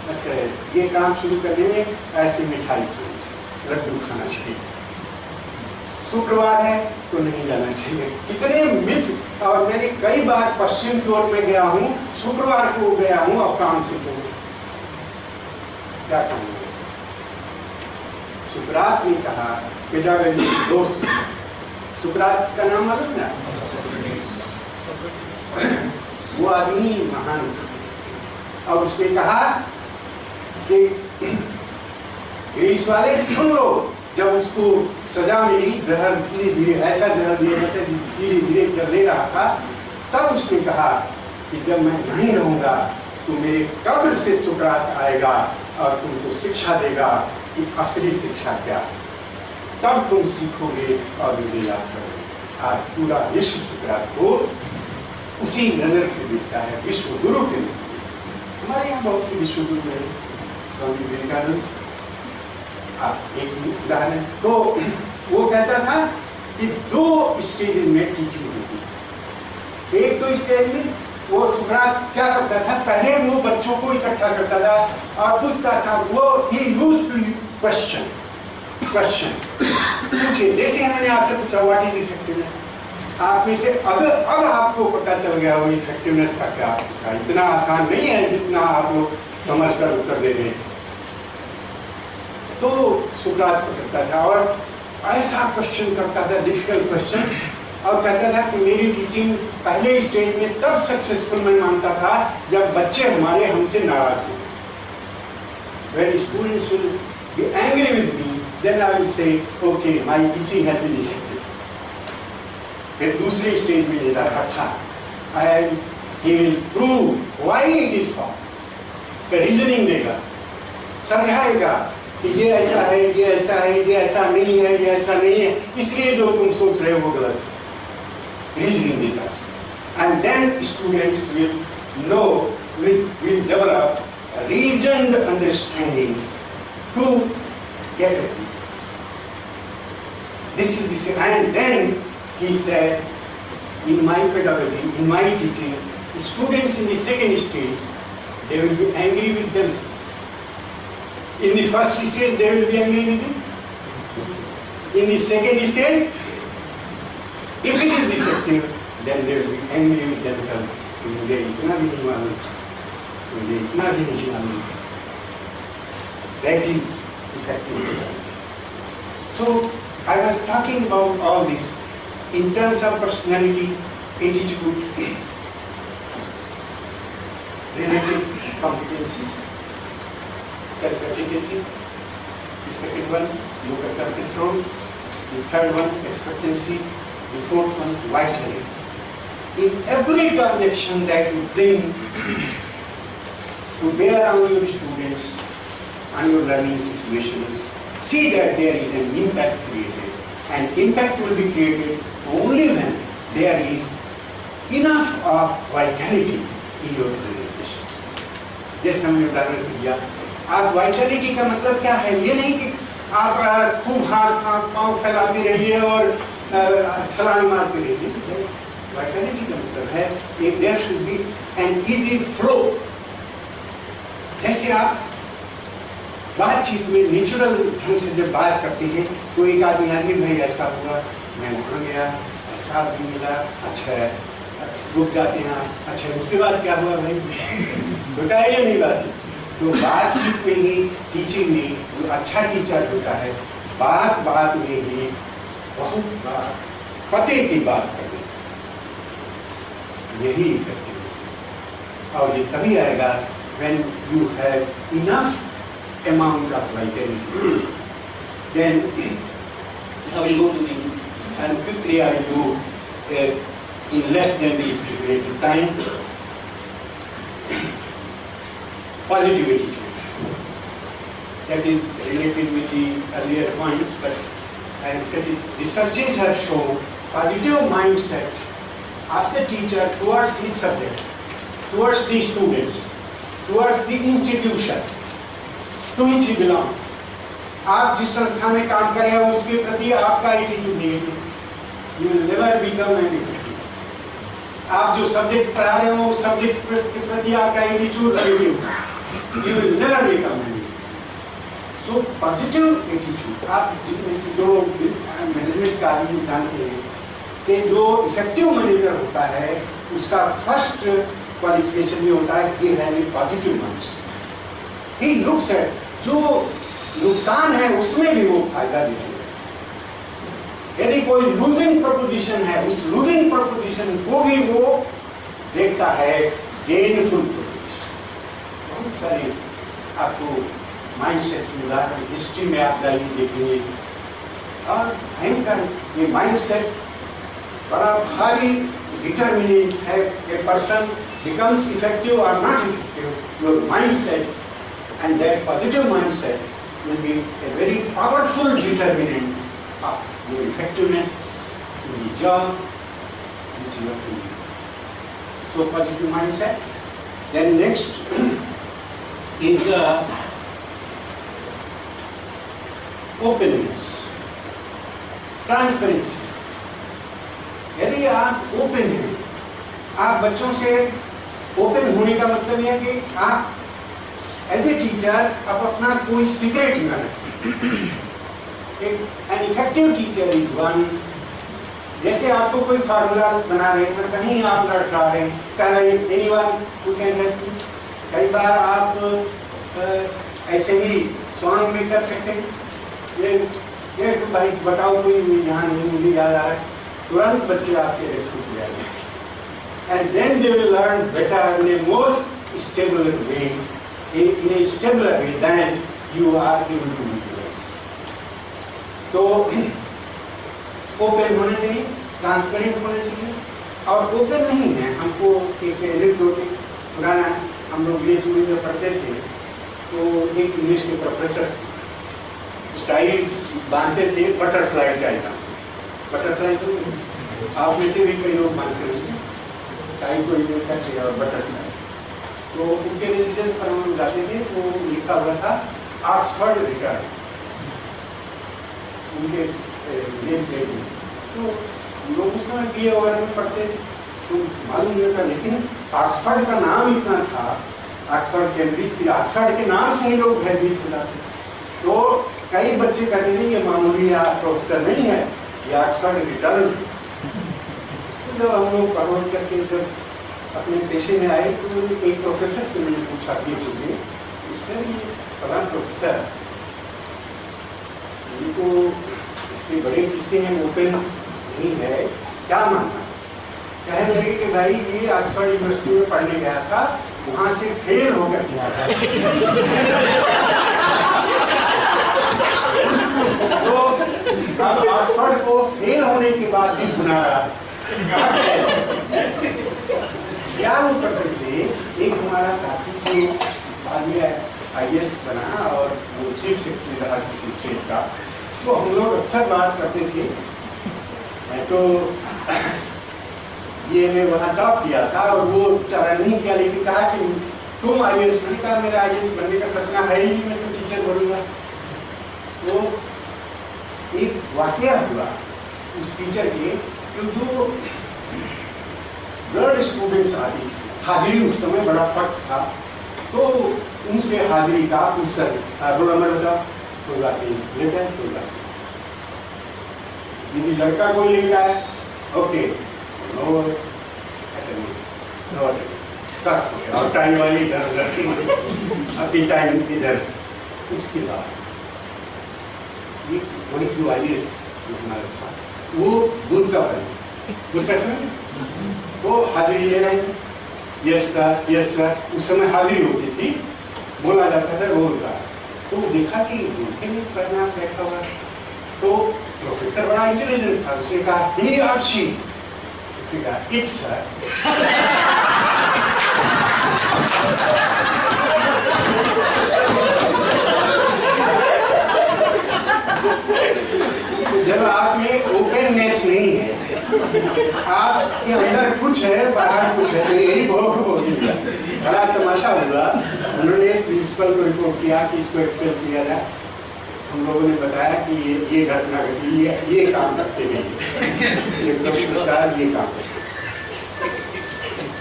अच्छा है, ये काम शुरू करने में ऐसे मिठाई चाहिए, लड्डू खाना चाहिए, शुक्रवार है तो नहीं जाना चाहिए। कितने मिथ। और मैंने कई बार पश्चिम की ओर में गया हूँ, शुक्रवार को गया हूँ और काम से तो क्या कहूँगा। सुकरात ने कहा पेडागोजी दोस्त, सुकरात का नाम मालूम ना, वो आदमी महान था। और उसने कहा कि ग्रीस वाले सुन लो, जब उसको सजा मिली, जहर धीरे धीरे ऐसा जहर दिया जाता है धीरे धीरे जब ले रहा था, तब उसने कहा कि जब मैं नहीं रहूंगा तो मेरे कब्र से सुकरात आएगा और तुमको शिक्षा देगा कि असली शिक्षा क्या, तब तुम सीखोगे और मुझे याद करोगे। आज पूरा विश्व सुकरात को उसी नजर से देखता है, विश्व गुरु के रूप में। हमारे यहाँ बहुत से विश्व गुरु हैं, स्वामी विवेकानंद आप एक उदाहरण। तो वो कहता था कि 2 स्टेज में टीचिंग होती है। एक तो स्टेज में वो सुकरात क्या करता था, पहले वो बच्चों को इकट्ठा करता था और पूछता था, वो ही यूज्ड टू क्वेश्चन पूछे, जैसे हमने आपसे पूछा व्हाट इज इफेक्टिवनेस, आप में से अब आपको पता चल गया वो इफेक्टिवनेस का क्या होता है। इतना आसान नहीं है जितना आप लोग समझकर उत्तर दे रहे थे। तो सुकरात करता था और ऐसा क्वेश्चन करता था, डिफिकल्ट क्वेश्चन, और कहता था कि मेरी टीचिंग पहले स्टेज में तब सक्सेसफुल मैं मानता था जब बच्चे हमारे हमसे नाराज हुए। when students will be angry with me, then I will say, okay, my teaching has been effective. फिर दूसरे स्टेज में ले जाकर अच्छा, and he will prove why it is false. Reasoning देगा, समझाएगा कि ये ऐसा है, ये ऐसा है, ये ऐसा नहीं है, ये ऐसा नहीं है, इसलिए जो तुम सोच रहे हो वो गलत है. रीजनिंग देगा. And then students will know, will develop a reasoned understanding to get at things. This is the, and then he said, in my pedagogy, in my teaching, students in the second stage, they will be angry with themselves. In the first stage, they will be angry with you. In the second stage, if it is effective, then they will be angry with themselves. मुझे इतना भी नहीं मालूम, मुझे इतना भी नहीं मालूम. That is effective. So I was talking about all this in terms of personality, attitude, related competencies, self-efficacy. The second one, locus self-control. The third one, expectancy. The fourth one, vitality. In every transaction that you bring to bear on your students and your learning situations, see that there is an impact created. And impact will be created only when there is enough of vitality in your presentations. जैसे हमने उदाहरण दिया, आप vitality का मतलब क्या है? ये नहीं कि आप खूब हाथ पाँव फैलाते रहिए और छलांग मारते रहिए. Vitality का मतलब है कि there should be an easy flow. जैसे आप बातचीत में नेचुरल ढंग से जब बात करते हैं तो एक आदमी आगे भाई ऐसा हुआ, मैं वहाँ गया, ऐसा आदमी मिला, अच्छा है, रुक जाते हैं, अच्छा उसके बाद क्या हुआ भाई, बताइए नहीं बातचीत. तो बातचीत में ही टीचिंग में जो अच्छा टीचर होता है, बात बात में ही बहुत बार पते की बात करते, यही इफेक्टिवनेस है. और ये तभी आएगा when you have enough amount of vitality. Then I will go to the, and quickly I will do in less than the stipulated time. Positive attitude. That is related with the earlier points, but I have said it. Researches have shown positive mindset of the teacher towards his subject, towards the students, towards the institution to which he belongs. आप जिस संस्था में काम कर रहे हो उसके प्रति आपका attitude negative, you will never become an effective. आप जो सब्जेक्ट पढ़ा रहे हो उस सब्जेक्ट के प्रति आपका attitude negative, you will never become an effective. So positive attitude, आप जिनमें से जो मैनेजमेंट का आदमी जानते हैं कि जो इफेक्टिव मैनेजर होता है उसका फर्स्ट क्वालिफिकेशन ये होता है कि है positive mindset. He looks at जो नुकसान है उसमें भी वो फायदा देखेगा. यदि कोई लूजिंग प्रोपोजिशन है उस लूजिंग प्रोपोजिशन को भी वो देखता है गेनफुल प्रोपोजिशन. बहुत सारे आपको माइंडसेट की उदाहरण हिस्ट्री में आप जाइए देखेंगे और भयंकर ये माइंडसेट बड़ा भारी डिटर्मिनेंट है. A person becomes effective or not effective, your mindset and that positive mindset will be a very powerful determinant of your effectiveness in the job which you are doing. So positive mindset. Then next is openness, transparency. यदि आप open हैं, आप बच्चों से open होने का मतलब यह है कि आप एज ए टीचर आप अपना कोई सीक्रेट न रखें. An effective teacher is one, जैसे आपको कोई फार्मूला बना रहे हैं, कहीं आप लड़का रहे हैं, कह रहे anyone who can help me. कई बार आप ऐसे ही सॉन्ग में कर सकते हैं, ये भाई बताओ कोई यहाँ नहीं मुझे याद आ रहा है, तुरंत बच्चे आपके रेस्क्यू किया जाए. And then they will learn better in a more stable way in a stabler way, then you are able to utilize. तो ओपन होना चाहिए, ट्रांसपेरेंट होना चाहिए, और ओपन नहीं है। हमको एक एनेक्डोटिक पुराना, हम लोग बीएचयू में पढ़ते थे, तो एक इंग्लिश के प्रोफेसर स्टाइल बांधते थे बटरफ्लाई टाई का। बटरफ्लाई से आप में से भी कई लोग बांधते होंगे, टाई को इधर करके और बटरफ्लाई। तो उनके रेजिडेंस पर हम लोग जाते थे, तो लिखा हुआ था ऑक्सफोर्ड रिटर्न उनके नेम प्लेट में। तो लोग उस समय बीए वगैरह में पढ़ते थे, तो मालूम नहीं था, लेकिन ऑक्सफोर्ड का नाम इतना था, ऑक्सफोर्ड कैम्ब्रिज की ऑक्सफोर्ड के नाम से ही लोग भयभीत हो जाते। तो कई बच्चे कहते हैं ये मामूली प्रोफेसर नहीं है, ये ऑक्सफोर्ड रिटर्न। तो जब हम लोग पढ़ करके जब अपने पेशे में आए, तो एक प्रोफेसर से मैंने पूछा कि चुके इससे ये फलां प्रोफेसर, इनको इसके बड़े किस्से हैं, ओपन नहीं है, क्या मानना? कहने लगे कि भाई ये ऑक्सफोर्ड यूनिवर्सिटी में पढ़ने गया था, वहां से फेल होकर गया था। तो ऑक्सफोर्ड को फेल होने के बाद भी गुना रहा। क्या वो करते थे, एक हमारा साथी को बाद में IAS बना और वो चीफ सेक्रेटरी रहा किसी स्टेट का, तो हम लोग अक्सर बात करते थे। तो ये मैं वहाँ टॉप किया था और वो बेचारा नहीं किया, लेकिन कहा कि तुम IAS बने। कहा मेरा IAS बनने का सपना है ही नहीं, मैं तो टीचर बनूंगा। तो एक वाकया हुआ उस टीचर के, कि जो गर्ल स्टूडेंट्स आती थी, हाजिरी उस समय बड़ा सख्त था, तो उनसे हाजिरी का पूछता रोल नंबर बताओ, कोई बात नहीं लेता है, कोई बात नहीं। यदि लड़का कोई लेता है, ओके नो सख्त हो गया, और टाइम वाली इधर उधर, अभी टाइम इधर। उसके बाद वही जो IAS हमारा था, वो दूध का बन, उसका समय वो हाजिरी ले रहे थे, यस सर। उस समय हाजिरी होती थी, बोला जाता था रोल का। तो देखा कि उनके में पहना बैठा हुआ, तो प्रोफेसर बड़ा इंटेलिजेंट था, उसने कहा ही और शी, उसने कहा इट्स सर। जब आप में ओपननेस नहीं है, आपके अंदर कुछ है, बाहर कुछ है, तो यही बहुत बड़ा तमाशा हुआ। उन्होंने प्रिंसिपल को रिपोर्ट किया कि इसको एक्सपेल किया जाए। हम लोगों ने बताया कि ये घटना घटी, ये काम करते हैं, ये प्रोफेसर साहब ये काम करते।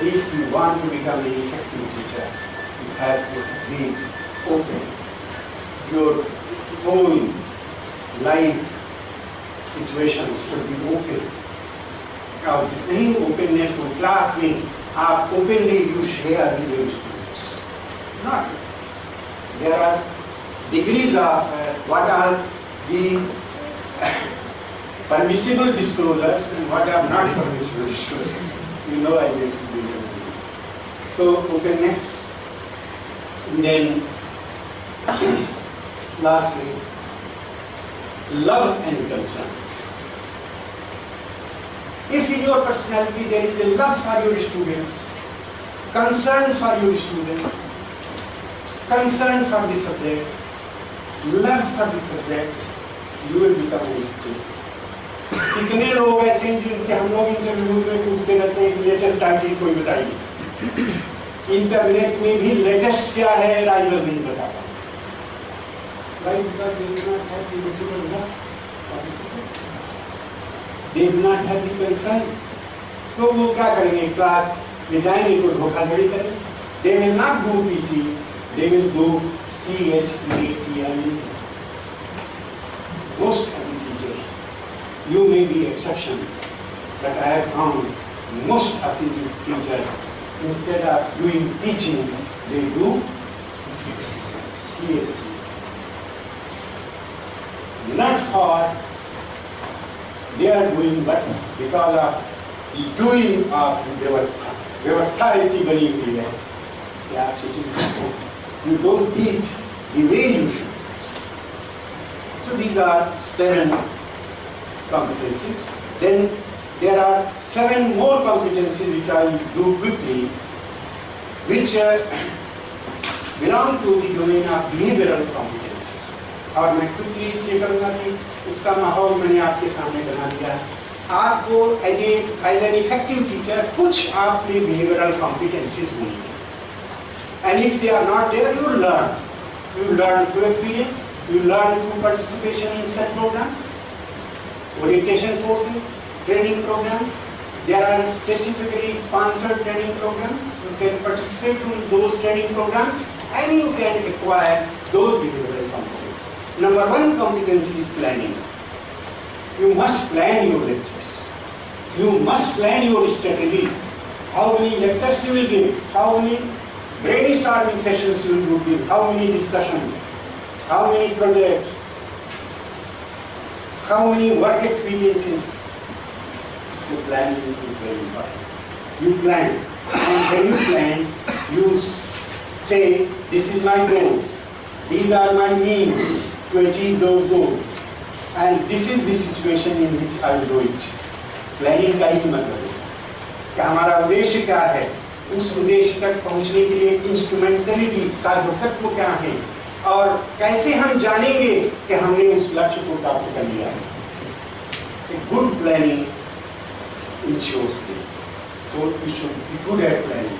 If you want to become an effective teacher, you have to be open. Your whole life situation should be open. और जितनी ही ओपननेस हो क्लास में, आप openly you share with your students. Not there are degrees of what are the permissible disclosures and what are not permissible disclosures. You know, I guess. So openness, and then lastly, love and concern. If in your personality there is a love for your students, concern for your students, concern for the subject, love for the subject, you will become an effective. कितने लोग ऐसे हैं जिनसे हम लोग interviews में पूछते रहते हैं कि लेटेस्ट टाइटल कोई बताइए, इंटरनेट में भी लेटेस्ट क्या है राइवल नहीं बता पाते। They do not have the concern. तो वो क्या करेंगे, क्लास में जाएंगे तो धोखाधड़ी करेंगे। They will not do teaching, they will do CHEAT. Most of the teachers, you may be exceptions, but I have found most of the teachers, instead of doing teaching, they do CHEAT. Not for they are doing, but because of the doing of the व्यवस्था। व्यवस्था ऐसी बनी हुई है कि आप You don't teach the way you should. So these are 7 competencies. Then there are 7 more competencies which I will do quickly, which belong to the domain of behavioral competencies. और मैं quickly इसलिए करूँगा कि उसका माहौल मैंने आपके सामने बना दिया है. आपको as an effective teacher कुछ आप में behavioral competencies होनी चाहिए. And if they are not there, you learn. You learn through experience. You learn through participation in set programs, orientation courses, training programs. There are specifically sponsored training programs. You can participate in those training programs and you can acquire those behavioral competencies. Number 1 competency is planning. You must plan your lectures. You must plan your strategies. How many lectures you will give? How many brainstorming sessions you will give? How many discussions? How many projects? How many work experiences? So planning is very important. You plan, and when you plan, you say, this is my goal, these are my means to achieve those goals, and this is the situation in which I will do it. Planning का ही मतलब है कि हमारा उद्देश्य क्या है, उस उद्देश्य तक पहुंचने के लिए इंस्ट्रूमेंटलिटी, साधकत्व क्या है, और कैसे हम जानेंगे कि हमने उस लक्ष्य को प्राप्त कर लिया है. A good planning ensures this. So you should be good at planning.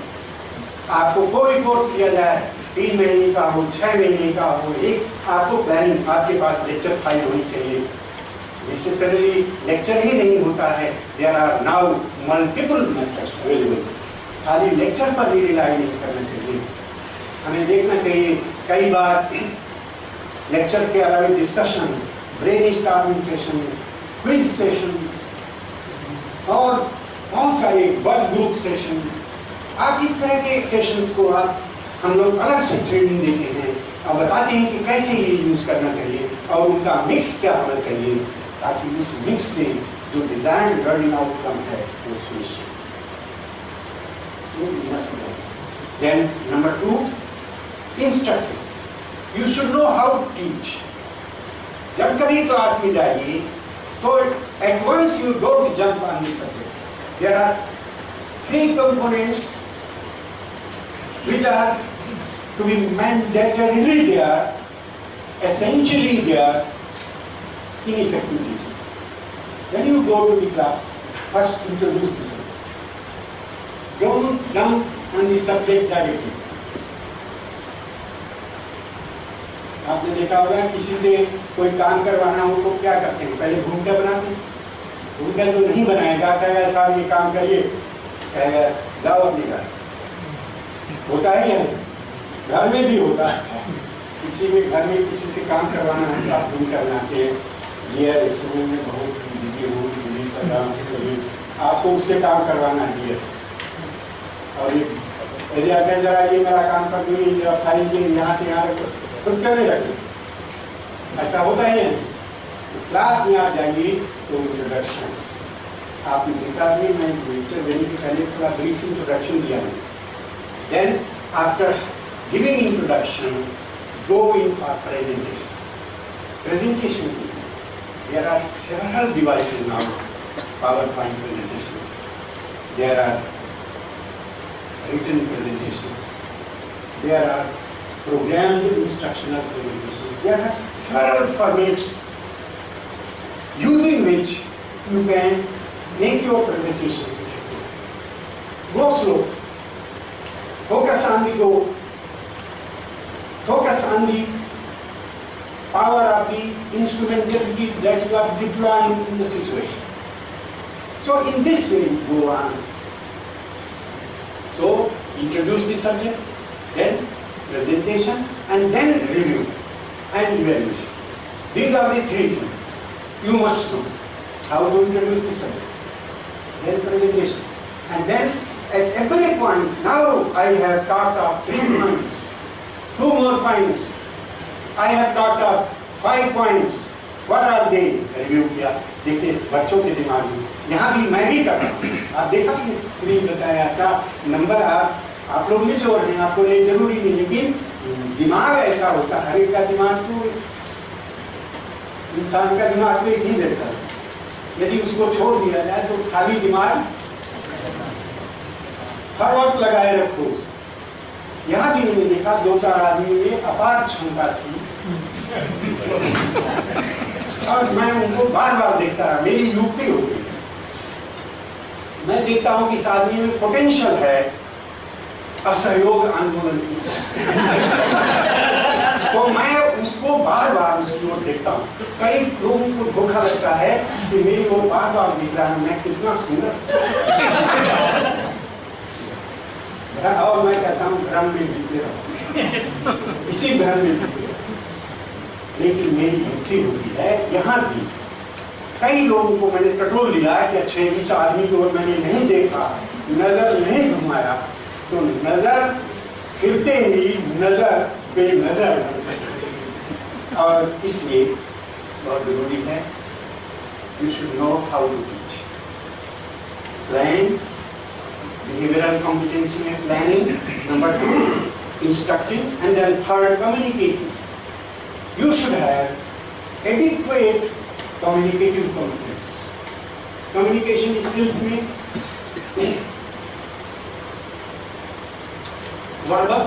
आपको कोई कोर्स दिया जाए, 3 महीने का हो, 6 महीने का हो, आपको प्लानिंग, आपके पास लेक्चर फाइल होनी चाहिए. नेसेसरली लेक्चर ही नहीं होता है. There are now multiple methods available. खाली लेक्चर पर ही रिलाई नहीं करना चाहिए. हमें देखना चाहिए कई बार लेक्चर के अलावा discussions, brainstorming sessions, quiz sessions और बहुत सारे बज़ ग्रुप सेशंस. आप इस तरह के सेशंस को हम लोग अलग से ट्रेनिंग देते हैं और बताते हैं कि कैसे ये यूज़ करना चाहिए और उनका मिक्स क्या होना चाहिए, ताकि उस मिक्स से जो डिजाइन लर्निंग आउटकम है वो सुनिश्चित. Then number 2, instructing. You should know how to teach. जब कभी क्लास में जाइए तो at once you don't jump on the subject. There are 3 components which are to be mandatorily there, essentially there in effective teaching. When you go to the class, first introduce the subject. Don't jump on the subject directly. आपने देखा होगा किसी से कोई काम करवाना हो तो क्या करते हैं, पहले भूमिका बनाते हैं. भूमिका जो नहीं बनाएगा कहेगा साहब ये काम करिए, कहेगा जाओ अपने घर. होता है या घर में भी होता है. किसी में घर में किसी से काम करवाना है तो आप भूमिका बनाते हैं. ये इस समय में बहुत बिजी हूँ, बिजी चल रहा हूँ, आपको उससे काम करवाना है. और यदि आप जरा ये मेरा काम कर दो, ये फाइल ये यहाँ से यहाँ रखो, खुद क्यों नहीं रखें. ऐसा होता है. क्लास में आप जाइए तो इंट्रोडक्शन आपने देखा है, मैं लेक्चर देने के पहले थोड़ा ब्रीफ इंट्रोडक्शन दिया है. Then after giving introduction go in for presentation. Presentation की there are several devices now. PowerPoint presentations, there are written presentations, there are programmed instructional presentations, there are several formats using which you can make your presentations effective. Go slow, focus on the goal, focus on the power of the instrumentalities that you are deploying in the situation. So in this way you go on. So introduce the subject, then presentation, and then review and evaluation. These are the 3 things you must know. How to introduce the subject, then presentation, and then at every point, now I have talked of 3 points, 2 more points, I have talked of 5 points. What are they? Review किया. देखते इस बच्चों के दिमाग में, यहाँ भी मैं भी कर रहा हूँ. आप देखा कि 3 बताया, अच्छा नंबर आप लोग में छोड़ रहे हैं, आपको नहीं जरूरी नहीं, लेकिन दिमाग ऐसा होता है, हर एक का दिमाग तो इंसान का दिमाग तो एक ही जैसा है। यदि उसको छोड़ दिया जाए तो खाली दिमाग हर वक्त लगाए रखो। यहाँ भी मैंने देखा 2-4 आदमी में अपार क्षमता थी और मैं उनको बार बार देखता रहा, मेरी युक्ति हो गई। मैं देखता हूँ कि इस आदमी में पोटेंशियल है असहयोग आंदोलन की तो मैं उसको बार बार उसकी ओर देखता हूँ। कई लोगों को धोखा लगता है कि मेरी ओर बार बार देख रहा है, मैं कितना सुंदर और मैं कहता हूँ भ्रम में जीते रहो, इसी भ्रम में जीते रहो। लेकिन मेरी युक्ति होती है, यहाँ भी कई लोगों को मैंने टटोल लिया कि अच्छे इस आदमी को मैंने नहीं देखा, नजर नहीं घुमाया, तो नजर फिरते ही नजर बेनजर। और इसलिए बहुत जरूरी है, you should know how to teach. Plan, behavioural competency में planning, number 2 instructing, and then 3rd communicating. You should have adequate communicative competence. Communication skills में verbal,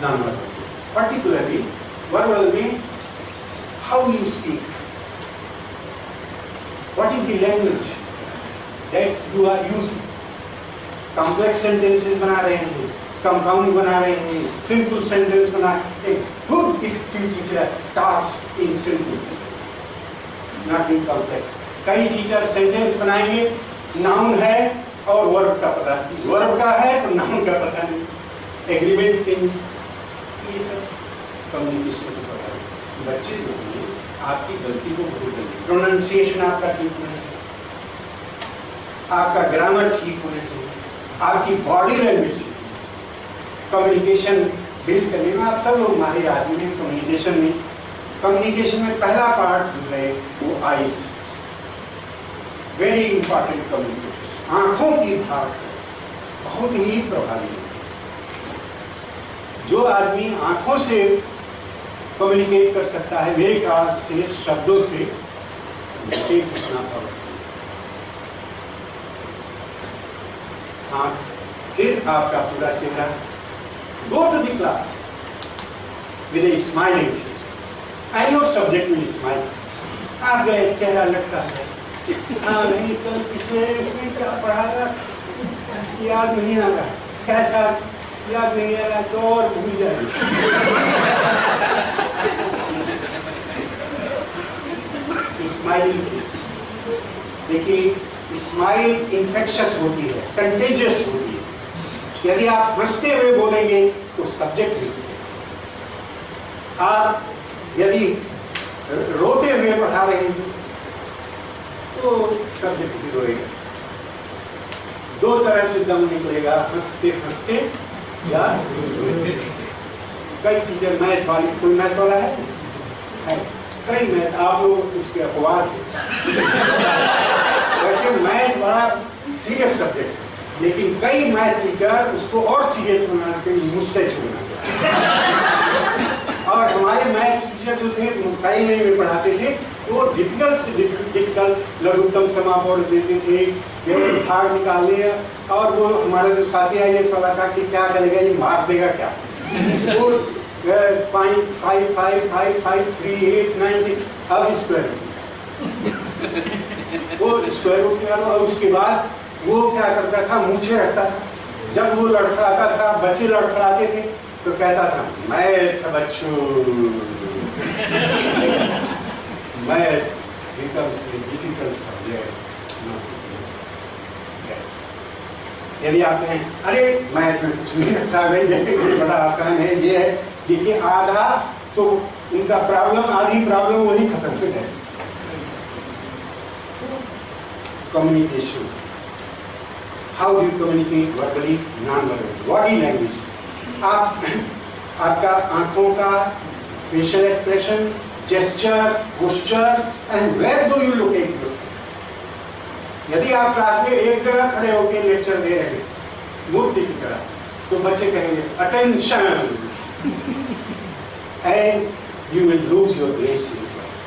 non-verbal. Particularly verbal में how you speak. What is the language that you are using? Complex sentences बना रहे हैं, compound बना रहे हैं, simple sentence बना। एक good effective teacher talks in simple sentence, not in complex. कई टीचर सेंटेंस बनाएंगे, नाउन है और वर्ब का पता नहीं, वर्ब का है तो नाउन का पता नहीं, एग्रीमेंट नहीं, ये सब कम्युनिकेशन को पता नहीं। बच्चे जो हैं आपकी गलती को भूल जाएंगे। प्रोनाउंसिएशन आपका ठीक होना चाहिए, आपका ग्रामर ठीक होना चाहिए, आपकी बॉडी लैंग्वेज। कम्युनिकेशन बिल्ड करने में आप सब लोग माहिर आदमी हैं कम्युनिकेशन में। कम्युनिकेशन में पहला पार्ट जो है वो आइज, वेरी इंपॉर्टेंट कम्युनिकेशन। आंखों की भाषा बहुत ही प्रभावी है। जो आदमी आंखों से कम्युनिकेट कर सकता है, मेरे ख्याल से शब्दों से एक घटना पर आंख, फिर आपका पूरा चेहरा। Go to the class with a smiling face, and your subject will smile. आप गए, चेहरा लटका है, हाँ नहीं कल इसमें क्या पढ़ा था याद नहीं आ रहा, कैसा याद नहीं आ रहा तो और भूल जाए। स्माइलिंग फेस, देखिए स्माइल इन्फेक्शस होती है, कंटेजियस होती है। यदि आप हंसते हुए बोलेंगे तो सब्जेक्ट ठीक से, आप यदि रोते हुए पढ़ा रहे हैं तो सब्जेक्ट भी रोएगा। 2 तरह से दम निकलेगा, हंसते हंसते या कई टीचर मैथ वाले, कोई मैथ वाला है कई मैथ, आप लोग उसके अपवाद हैं। वैसे मैथ बड़ा सीरियस सब्जेक्ट है, लेकिन कई मैथ टीचर उसको और सीरियस बनाते हैं, मुश्किल छोड़ना। और हमारे मैथ टीचर जो थे कई में पढ़ाते थे, वो डिफिकल्ट से डिफिकल्ट लघुत्तम समापन देते थे, भाग निकालने। और वो हमारा जो साथी है ये सवाल था कि क्या करेगा, ये मार देगा क्या। वो 5.5555389 अब स्क्वायर वो स्क्वायर रूट निकालो। और उसके बाद वो क्या करता था, मूछे रखता था। जब वो लड़खड़ाता था, बच्चे लड़खड़ाते थे तो कहता था मैथ बच्चों, math becomes a difficult subject। यदि आप कहें अरे मैथ में कुछ नहीं रखा भाई, बड़ा आसान है, ये है, देखिए आधा तो उनका प्रॉब्लम, आधी प्रॉब्लम वही खत्म हो जाए। Communication, how do you communicate verbally, non verbally, body language. आपका आंखों का facial expression, gestures, postures, and where do you locate yourself. यदि आप क्लास में एक जगह खड़े होकर लेक्चर दे रहे हैं मूर्ति की तरह, तो बच्चे कहेंगे attention, and you will lose your grace in class.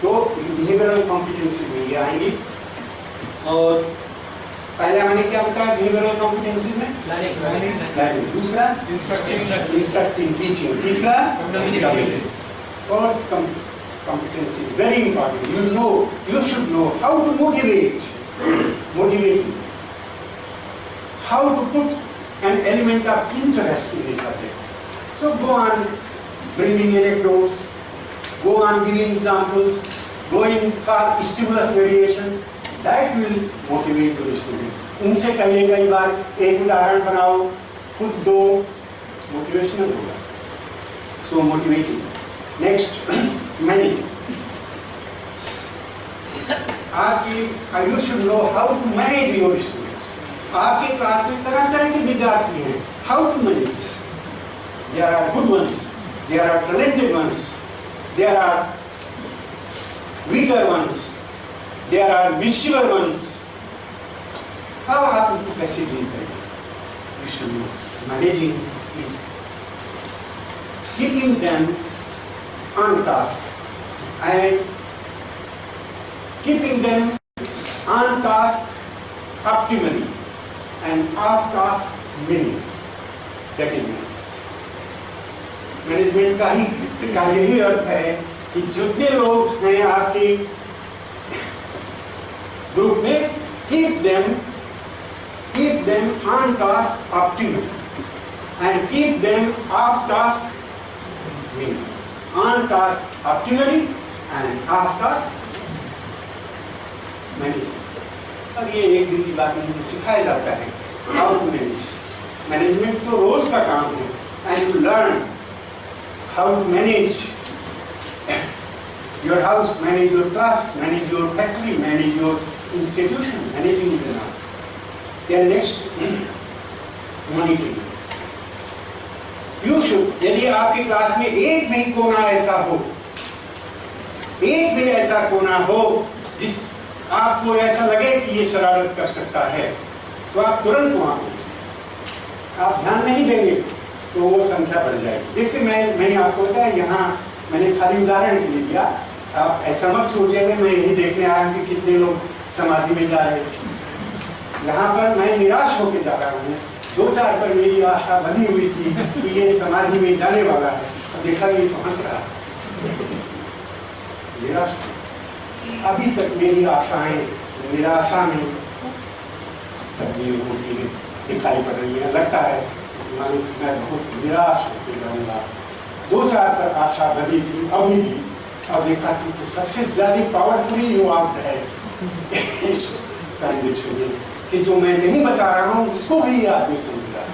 तो बिहेवियरल कॉम्पिटेंसी में ये आएंगी। और पहले हमने क्या बताया बिहेवियरल कॉम्पिटेंसी में? लर्निंग। दूसरा इंस्ट्रक्टिंग टीचिंग। तीसरा communication. Fourth competency is very important. You should know how to motivate how to put an element of interest in the subject. So go on bringing anecdotes, go on giving examples, going for stimulus variation. That will motivate your student. उनसे कहिए कई बार एक उदाहरण बनाओ, खुद दो, motivational होगा. So motivating. Next, managing. You should know how to manage your students. आपके क्लास में तरह तरह के विद्यार्थी हैं. How to manage? There are good ones, there are talented ones, there are weaker ones, there are mischievous ones. How आप उनको कैसे डील करेंगे? You should know. Managing is keeping them on task and keeping them on task optimally and off task minimally. That is it. Management का यही अर्थ है कि जितने लोग हैं आपके ग्रुप में keep them on task optimally and keep them off task minimally. On task optimally and off task manage. अब ये एक दिन की बात नहीं, सिखाया जाता है how to manage. मैनेजमेंट तो रोज का काम है and you learn how to manage your house, manage your class, manage your factory, manage your institution, managing the now. Then next, monitoring. You should, यदि आपकी क्लास में एक भी कोना ऐसा हो जिस आपको ऐसा लगे कि ये शरारत कर सकता है, तो आप तुरंत वहां पहुंचे। आप ध्यान नहीं देंगे तो वो संख्या बढ़ जाएगी। जैसे मैंने आपको बताया, यहाँ मैंने खाली उदाहरण के लिए दिया। आप ऐसा मत सोचिएगा मैं यही देखने आया कि कितने लोग समाधि में जा रहे हैं। यहाँ पर मैं निराश होकर जा रहा हूँ। 2-4 पर मेरी आशा बंधी हुई थी कि ये समाधि में जाने वाला है, और देखा ये पहुंच रहा है। निराश अभी तक मेरी आशाएं निराशा में तब्दील होती है, दिखाई पड़ रही है। लगता है मैं बहुत निराश होकर जाऊंगा। 2-4 पर आशा बंधी थी, अभी भी अब देखा कि तो सबसे ज्यादा पावरफुल युवाक्ट है इस ट्रांजेक्शन में, कि जो मैं नहीं बता रहा हूँ उसको भी आदमी समझ रहा है।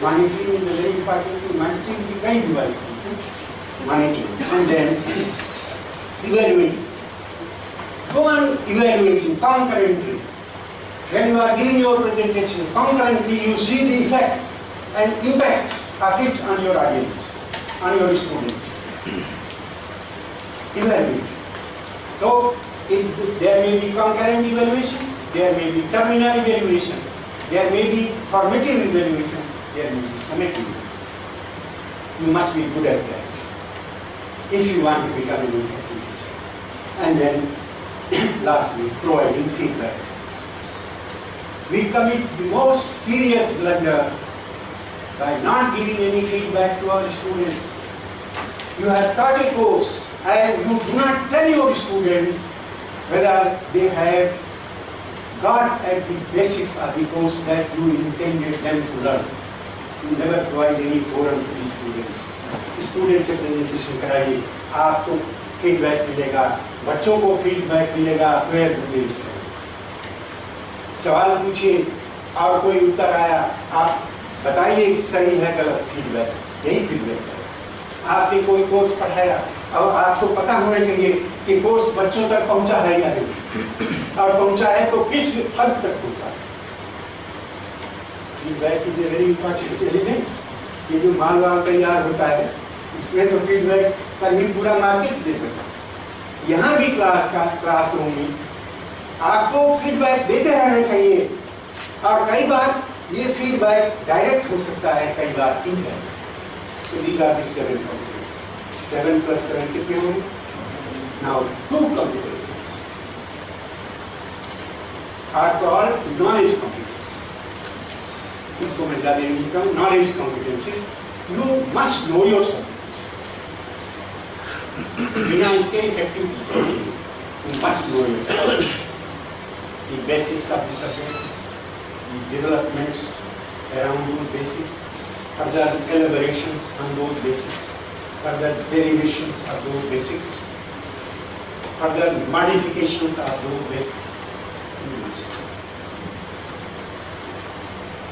Monitoring is a very important thing. Monitoring is very devices. Monitoring and then evaluating. Go on evaluating concurrently. When you are giving your presentation, concurrently you see the effect and impact of it on your audience, on your students. Evaluate. So there may be concurrent evaluation, there may be terminal evaluation, there may be formative evaluation, there may be summative. You must be good at that if you want to become an effective teacher. And then lastly, providing feedback. We commit the most serious blunder by not giving any feedback to our students. You have taught a course and you do not tell your students whether they have got at the basics of the course that you intended them to learn. You never provide any forum to the students. Students से presentation कराइए, आपको feedback मिलेगा, बच्चों को feedback मिलेगा, where do they stand? सवाल पूछिए और कोई उत्तर आया, आप बताइए सही है गलत, फीडबैक, यही फीडबैक है। आपने कोई कोर्स पढ़ाया और आपको पता होना चाहिए कि कोर्स बच्चों तक पहुंचा है या नहीं, और पहुंचा है तो किस हद तक पहुंचा है। Feedback is a very important element. ये जो माल वाल तैयार होता है उसमें तो फीडबैक पर ही पूरा मार्केट देखता है। यहाँ भी क्लासरूम में आपको फीडबैक देते रहना चाहिए, और कई बार ये फीडबैक डायरेक्ट हो सकता है, कई बार indirect. So these are the 7 competencies. 7 plus 7 कितने हुए? Now 2 competencies are called knowledge competencies. इसको मैं ज़्यादा नहीं लिखता हूँ। Knowledge competency, you must know your subject. बिना इसके effective teacher नहीं हो सकते। You must know your subject. The basics of the subject, the developments around those basics, further elaborations on those basics, further derivations of those basics, further modifications of those basics.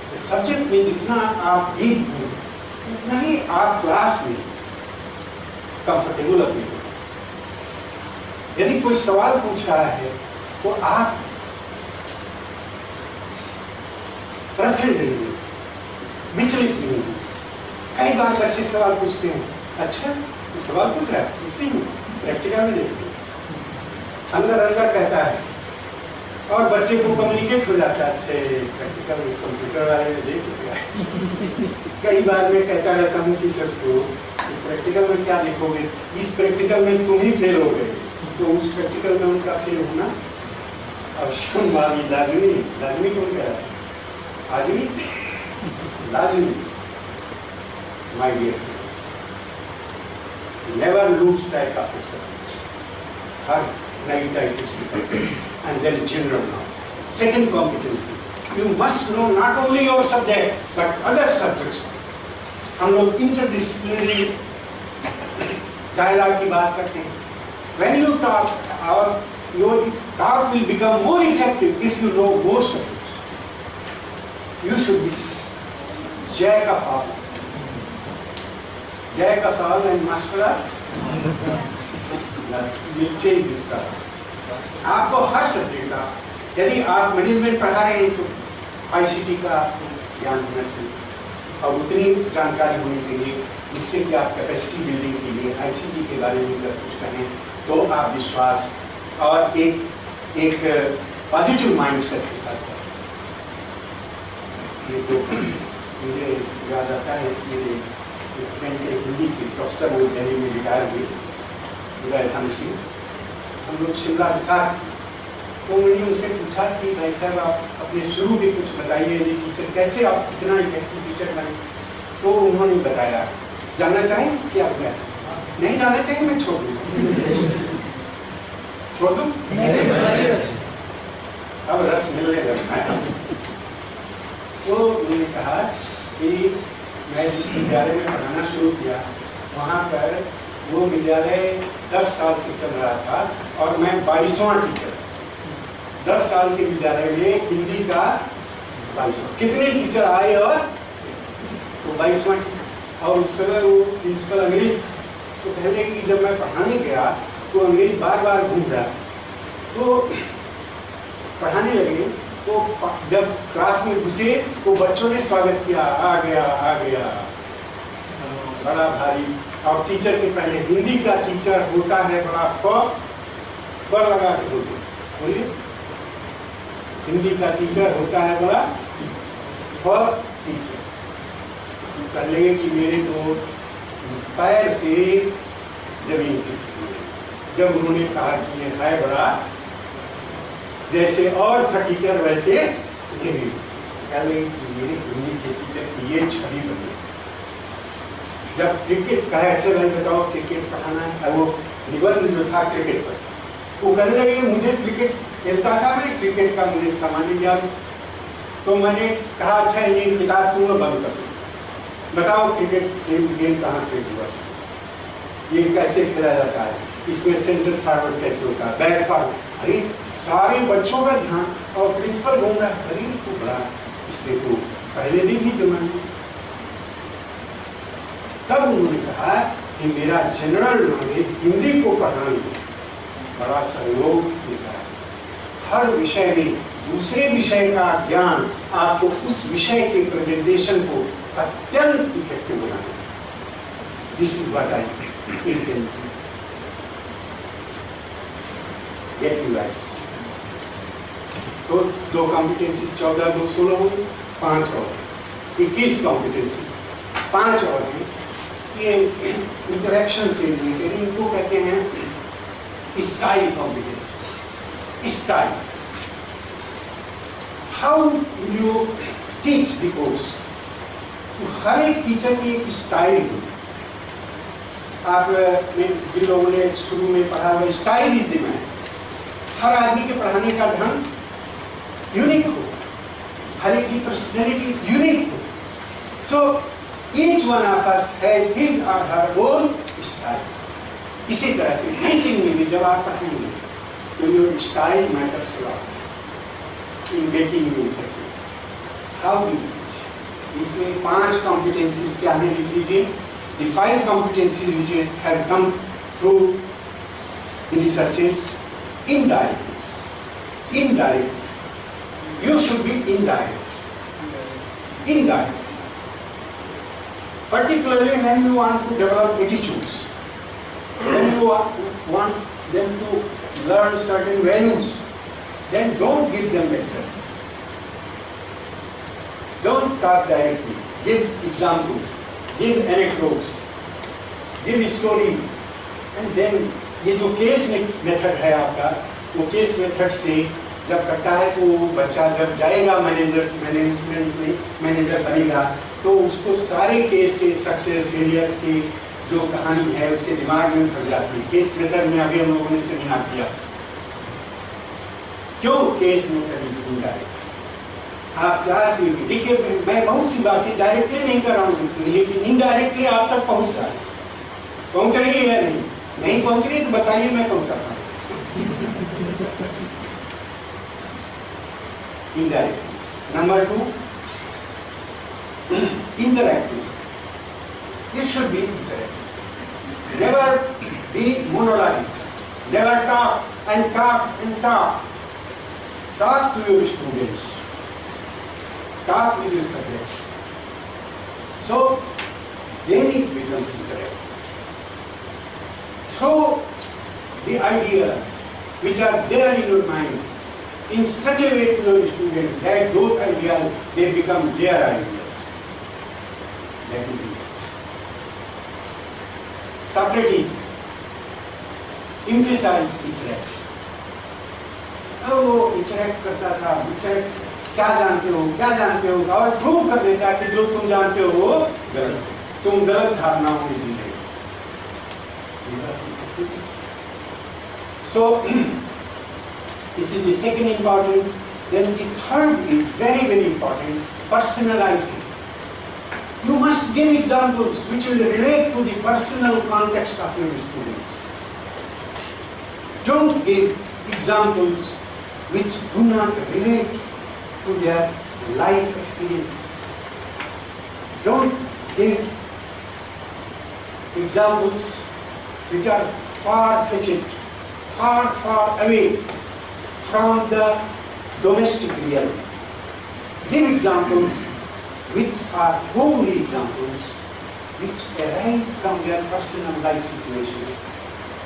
तो subject में जितना आप deep हो, उतना ही आप class में comfortable अपने हो। यदि कोई सवाल पूछ रहा है तो आप परफेक्ट नहीं, विचलित नहीं। कई बार बच्चे सवाल पूछते हैं, अच्छा तो सवाल पूछ रहा है, कुछ नहीं प्रैक्टिकल में देखिए, अंदर अंदर कहता है, और बच्चे को कम्युनिकेट हो जाता है, अच्छे प्रैक्टिकल में कंप्यूटर वाले में देख चुका है। कई बार मैं कहता रहता हूँ टीचर्स को, प्रैक्टिकल में क्या देखोगे, इस प्रैक्टिकल में तुम ही फेल हो गए, तो उस प्रैक्टिकल में उनका फेल होना अवश्य लाजमी क्यों कह रहा है, आजमी लाजमी। My dear friends, never lose track of your subject. हर नई टाइप की and then general knowledge. Second competency, you must know not only your subject but other subjects also. हम लोग interdisciplinary dialogue की बात करते हैं। When you talk, your talk will become more effective if you know more subjects. You should be jack of all. Jack of all and master of will change this term. आपको हर subject का, यदि आप management पढ़ा रहे हैं तो ICT का आपको ज्ञान होना चाहिए, और उतनी जानकारी होनी चाहिए जिससे कि आप कैपेसिटी बिल्डिंग के लिए ICT के बारे में जब कुछ कहें तो आप विश्वास और एक पॉजिटिव माइंडसेट के साथ कर सकते हैं। ये तो मुझे याद आता है, मेरे फ्रेंड के हिंदी के प्रोफेसर वो दिल्ली में रिटायर हुए, उदय भानु सिंह, हम लोग शिमला के साथ, तो मैंने उनसे पूछा कि भाई साहब आप अपने शुरू भी कुछ बताइए, यदि टीचर कैसे आप इतना इफेक्टिव टीचर बने, तो उन्होंने बताया। जानना चाहें क्या बताया? नहीं जानना चाहिए, मैं छोड़ दूँ अब रस मिलने लगता है। तो उन्होंने कहा कि मैं जिस विद्यालय में पढ़ाना शुरू किया, वहाँ पर वो विद्यालय 10 साल से चल रहा था और मैं 22वां टीचर। 10 साल के विद्यालय में हिंदी का 22वां, कितने टीचर आए और तो 22वां, और उस समय वो प्रिंसिपल अंग्रेज, तो कहने कि जब मैं पढ़ाने गया तो अंग्रेज बार बार घूम रहा, तो पढ़ाने लगे, तो जब क्लास में घुसे तो बच्चों ने स्वागत किया, आ गया बड़ा भारी। और टीचर के पहले हिंदी का टीचर होता है बड़ा फर लगा के बोलिए, हिंदी का टीचर होता है बड़ा फर टीचर। कह लगे कि मेरे तो पैर से जमीन खिसक गई जब उन्होंने कहा कि ये है बड़ा, जैसे और टीचर वैसे ये भी। कह लगे कि मेरे हिंदी के टीचर की ये छवि बनी। जब क्रिकेट कहे, अच्छा भाई बताओ क्रिकेट पढ़ाना है, वो निबंध जो था क्रिकेट पर, वो कहने लगे मुझे क्रिकेट खेलता था मैं, क्रिकेट का मुझे सामान्य ज्ञान। तो मैंने कहा अच्छा ये किताब तुम बंद कर दो, बताओ क्रिकेट गेम कहाँ से हुआ, ये कैसे खेला जाता है, इसमें सेंटर फॉरवर्ड कैसे होता है, बैक फॉरवर्ड। अरे सारे बच्चों का ध्यान, और प्रिंसिपल घूम रहा है, अरे तो बड़ा इसने तो पहले दिन ही जमाने। तब उन्होंने कहा कि मेरा जनरल नॉलेज हिंदी को पढ़ाने में बड़ा सहयोग देता है। हर विषय में दूसरे विषय का ज्ञान आपको उस विषय के प्रेजेंटेशन को अत्यंत effective banana. This is what I intend get you right. तो 2 कॉम्पिटेंसी 14, 2 16 हो गई, 5 और 21 कॉम्पिटेंसी, 5 और हैं। ये इंटरेक्शन से रिलेटेड, इनको कहते हैं style competency. Style, how you teach the course. हर एक टीचर की एक स्टाइल है। आप जिन लोगों ने शुरू में पढ़ा हुआ स्टाइल इज द मैन। हर आदमी के पढ़ाने का ढंग यूनिक हो, हर एक की पर्सनैलिटी यूनिक हो। So each one of us has his और हर ओन स्टाइल। इसी तरह से टीचिंग में भी जब आप पढ़ाएंगे तो your style matters lot in making you effective. How do teach, इसमें 5 कॉम्पिटेंसीज क्या हैं लिख लीजिए। The 5 competencies which have come through the researches. Indirect. Indirect. You should be indirect. Indirect. Particularly when you want to develop attitudes, when you want them to learn certain values, then don't give them lectures. Don't talk directly. Give examples. Give anecdotes, give stories, and then ये जो case method है आपका, वो case method से जब करता है तो बच्चा जब जाएगा मैनेजमेंट में मैनेजर बनेगा तो उसको सारे केस के सक्सेस फेलियर्स की जो कहानी है उसके दिमाग में भर जाती है। केस मेथड में अभी हम लोगों ने सेमिनार किया। क्यों केस मेथड इज? आप क्लास में देखिए, मैं बहुत सी बातें डायरेक्टली नहीं कर रहा हूँ, लेकिन इनडायरेक्टली आप तक पहुँच रहा है। पहुँच रही है या नहीं? नहीं पहुँच रही तो बताइए, मैं पहुँचा रहा हूँ। Indirectly. Number 2, interactive. It should be interactive. Never be monologic. Never talk and talk and talk. Talk to your students. Talk with your subjects. So then it becomes interactive. Throw the ideas which are there in your mind in such a way to your students that those ideas they become their ideas. That is it. Socrates emphasized interaction. अब वो interact करता था, interact क्या जानते हो और prove कर देता कि जो तुम जानते हो वो गलत है, तुम गलत धारणाओं में जी रहे हो। So this is the second important. Then the third is very, very important, personalizing. You must give examples which will relate to the personal context of your students. Don't give examples which do not relate to their life experiences. Don't give examples which are far-fetched, far away from the domestic reality. Give examples which are homely examples which arise from their personal life situations.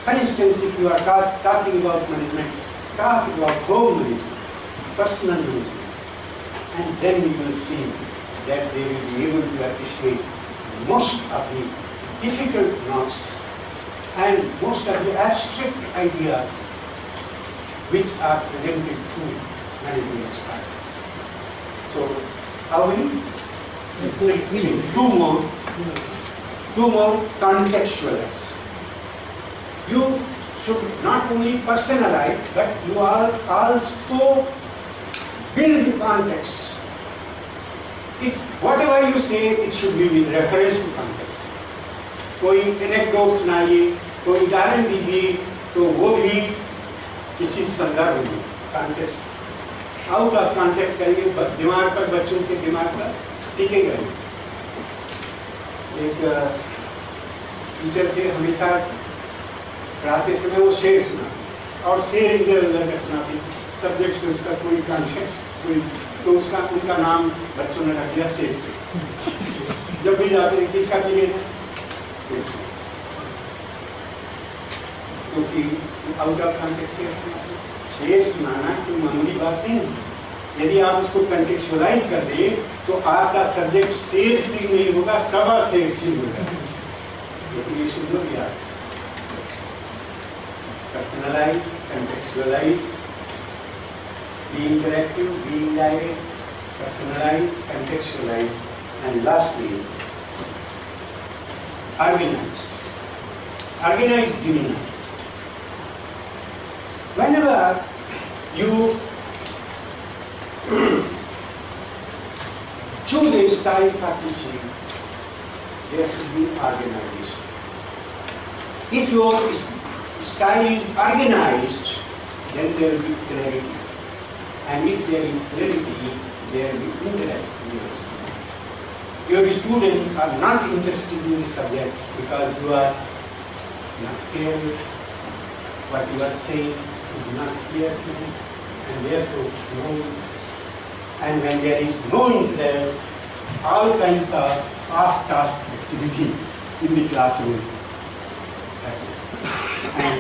For instance, if you are talking about management, talk about home management, personal management. And then you will see that they will be able to appreciate most of the difficult knots and most of the abstract ideas which are presented through management styles. So, how many? 2 more contextualize. You should not only personalize, but you are also build context. Whatever you say, it should be with reference to context. कोई anecdote सुनाइए, कोई उदाहरण दीजिए, तो वो भी किसी संदर्भ में कॉन्टेक्स्ट। आउट ऑफ कॉन्टेक्स्ट करेंगे दिमाग पर, बच्चों के दिमाग पर टिकेगा। एक टीचर थे, हमेशा पढ़ाते समय वो शेर सुना और शेर इधर उधर का सुनाते, सब्जेक्ट से उसका कोई कॉन्टेक्स्ट कोई, तो उसका उनका नाम बच्चों ने रख दिया शेर से। जब भी जाते हैं किसका पीरियड है? शेर से, क्योंकि आउट ऑफ कॉन्टेक्स्ट शेर सुनाना कोई मामूली बात नहीं है। यदि आप उसको कंटेक्चुअलाइज कर दें तो आपका सब्जेक्ट शेर सिंह नहीं होगा, सवा शेर सिंह होगा। ये सुन लो यार, personalise, contextualise, be interactive, be indirect, personalize, contextualize, and lastly, organize. Organize demeanor. Whenever you choose a style for teaching, there should be organization. If your style is organized, then there will be clarity. And if there is clarity, there will be interest in your students. Your students are not interested in the subject because you are not clear with what you are saying is not clear to them, and therefore no interest. And when there is no interest, all kinds of off-task activities in the classroom happen. And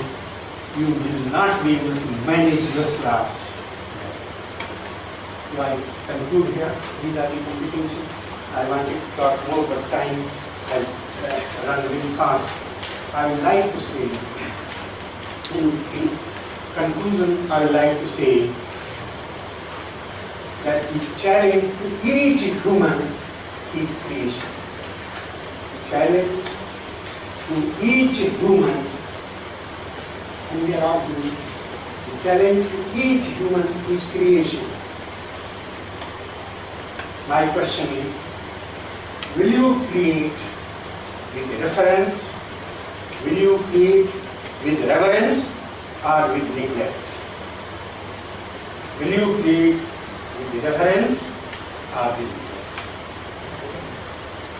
you will not be able to manage your class. So I conclude here. These are the competencies. I wanted to talk more, but time has run very fast. I would like to say, in conclusion, I would like to say that the challenge to each human is creation. The challenge to each human, and we are all doing this, the challenge to each human is creation. My question is, will you create with reference, will you create with reverence or with neglect? Will you create with reverence or with neglect?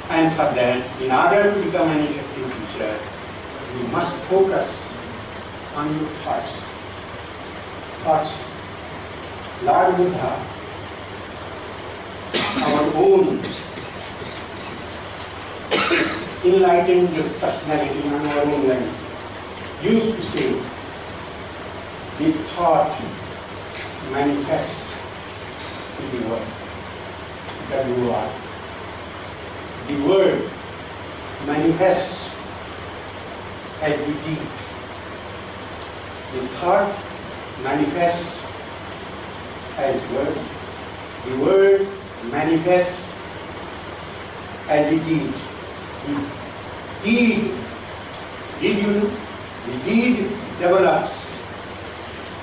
And for that, in order to become an effective teacher, you must focus on your thoughts. Thoughts. Lord Buddha, our own enlightened personality on our own level, used to say, the thought manifests in the word, W-R. The word manifests as the deed. The thought manifests as word. The word manifests as the deed. The deed, did you know? The deed develops.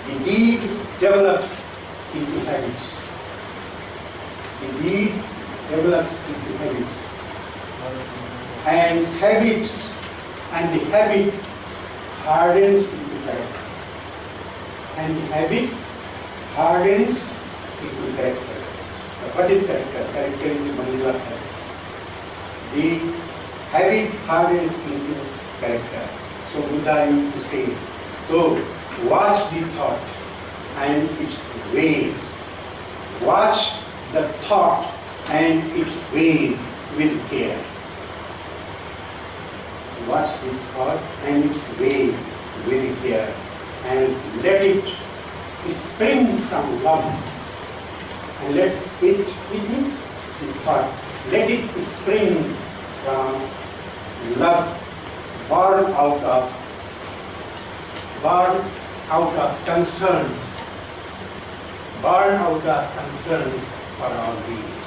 The deed develops into habits. The deed develops into habits. And habits, and the habit hardens into character. And the habit hardens into character. What is character? Character is a bundle of habits. The habit hardens into character. So Buddha used to say, so watch the thought and its ways. Watch the thought and its ways with care. Watch the thought and its ways with care. And let it spring from love. And let it means the thought, let it spring from love, born out of concerns, born out of concerns for all these.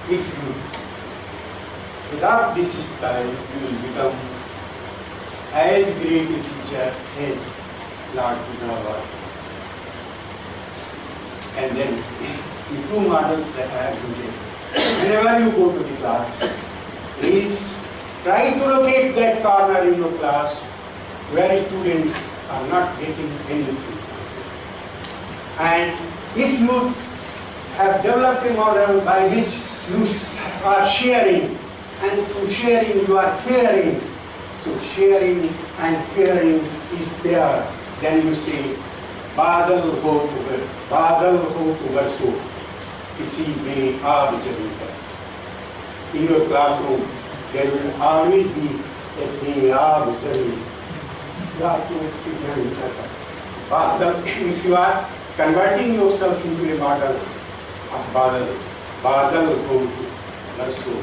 If you, without this style, you will become as great a teacher as Lord Buddha was. And then the two models that I have given. Whenever you go to the class, please try to locate that corner in your class where students are not getting anything. And if you have developed a model by which you are sharing, and through sharing you are caring, so sharing and caring is there, then you say, बादल हो तो बरसो किसी बेआब जमीन पर. In your classroom, there will always be a बेआब जमीन. You have to see them each other. Badal, if you are converting yourself into a model of बादल को बरसो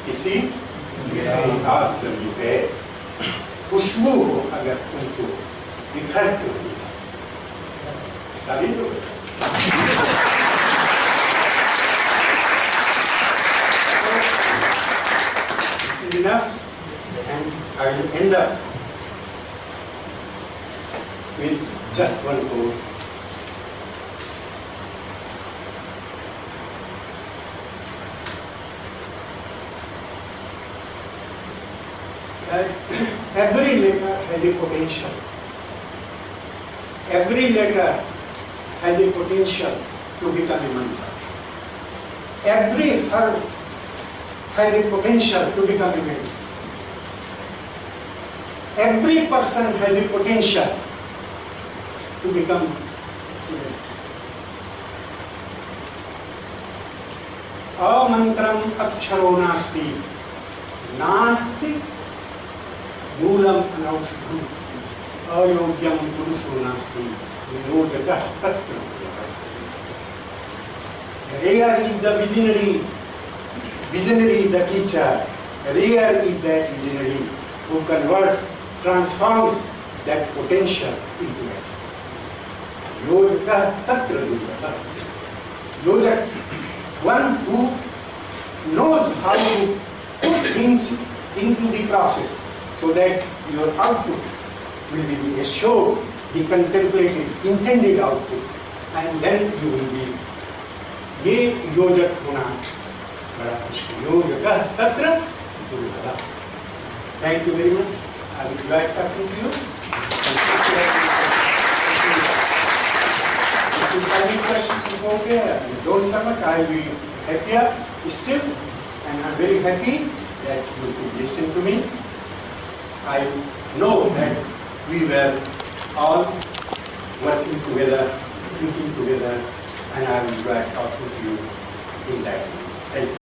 किसी अंदाज जमीन पे खुशबू हो अगर तुमको बिखरते हो तभी तो this is enough, and I will end up with just one quote. That every letter has a potential. Every letter has a potential to become a mantra. Every herb has a potential to become a medicine. Every person has a potential to become excellent. Amantram aksharo nasti, nasti Moolam अनौषधम, अयोग्यम पुरुषो नास्ति, निरोधकः तत्र नास्ति. Rare is the visionary, the teacher. Rare is that visionary who converts, transforms that potential into action. Yodhakah tatra yodhakah. Yodhak, one who knows how to put things into the process, so that your output will be the assured, the contemplated, intended output, and then you will be ये योजक होना बड़ा मुश्किल. योजकः तत्र दुर्लभः. Thank you very much. I will be back talking to you. If you have any questions about it, don't come up. I will be happier still, and I am very happy that you could listen to me. I know that we were all working together, thinking together, and I will try talking to you in that way. Thank you.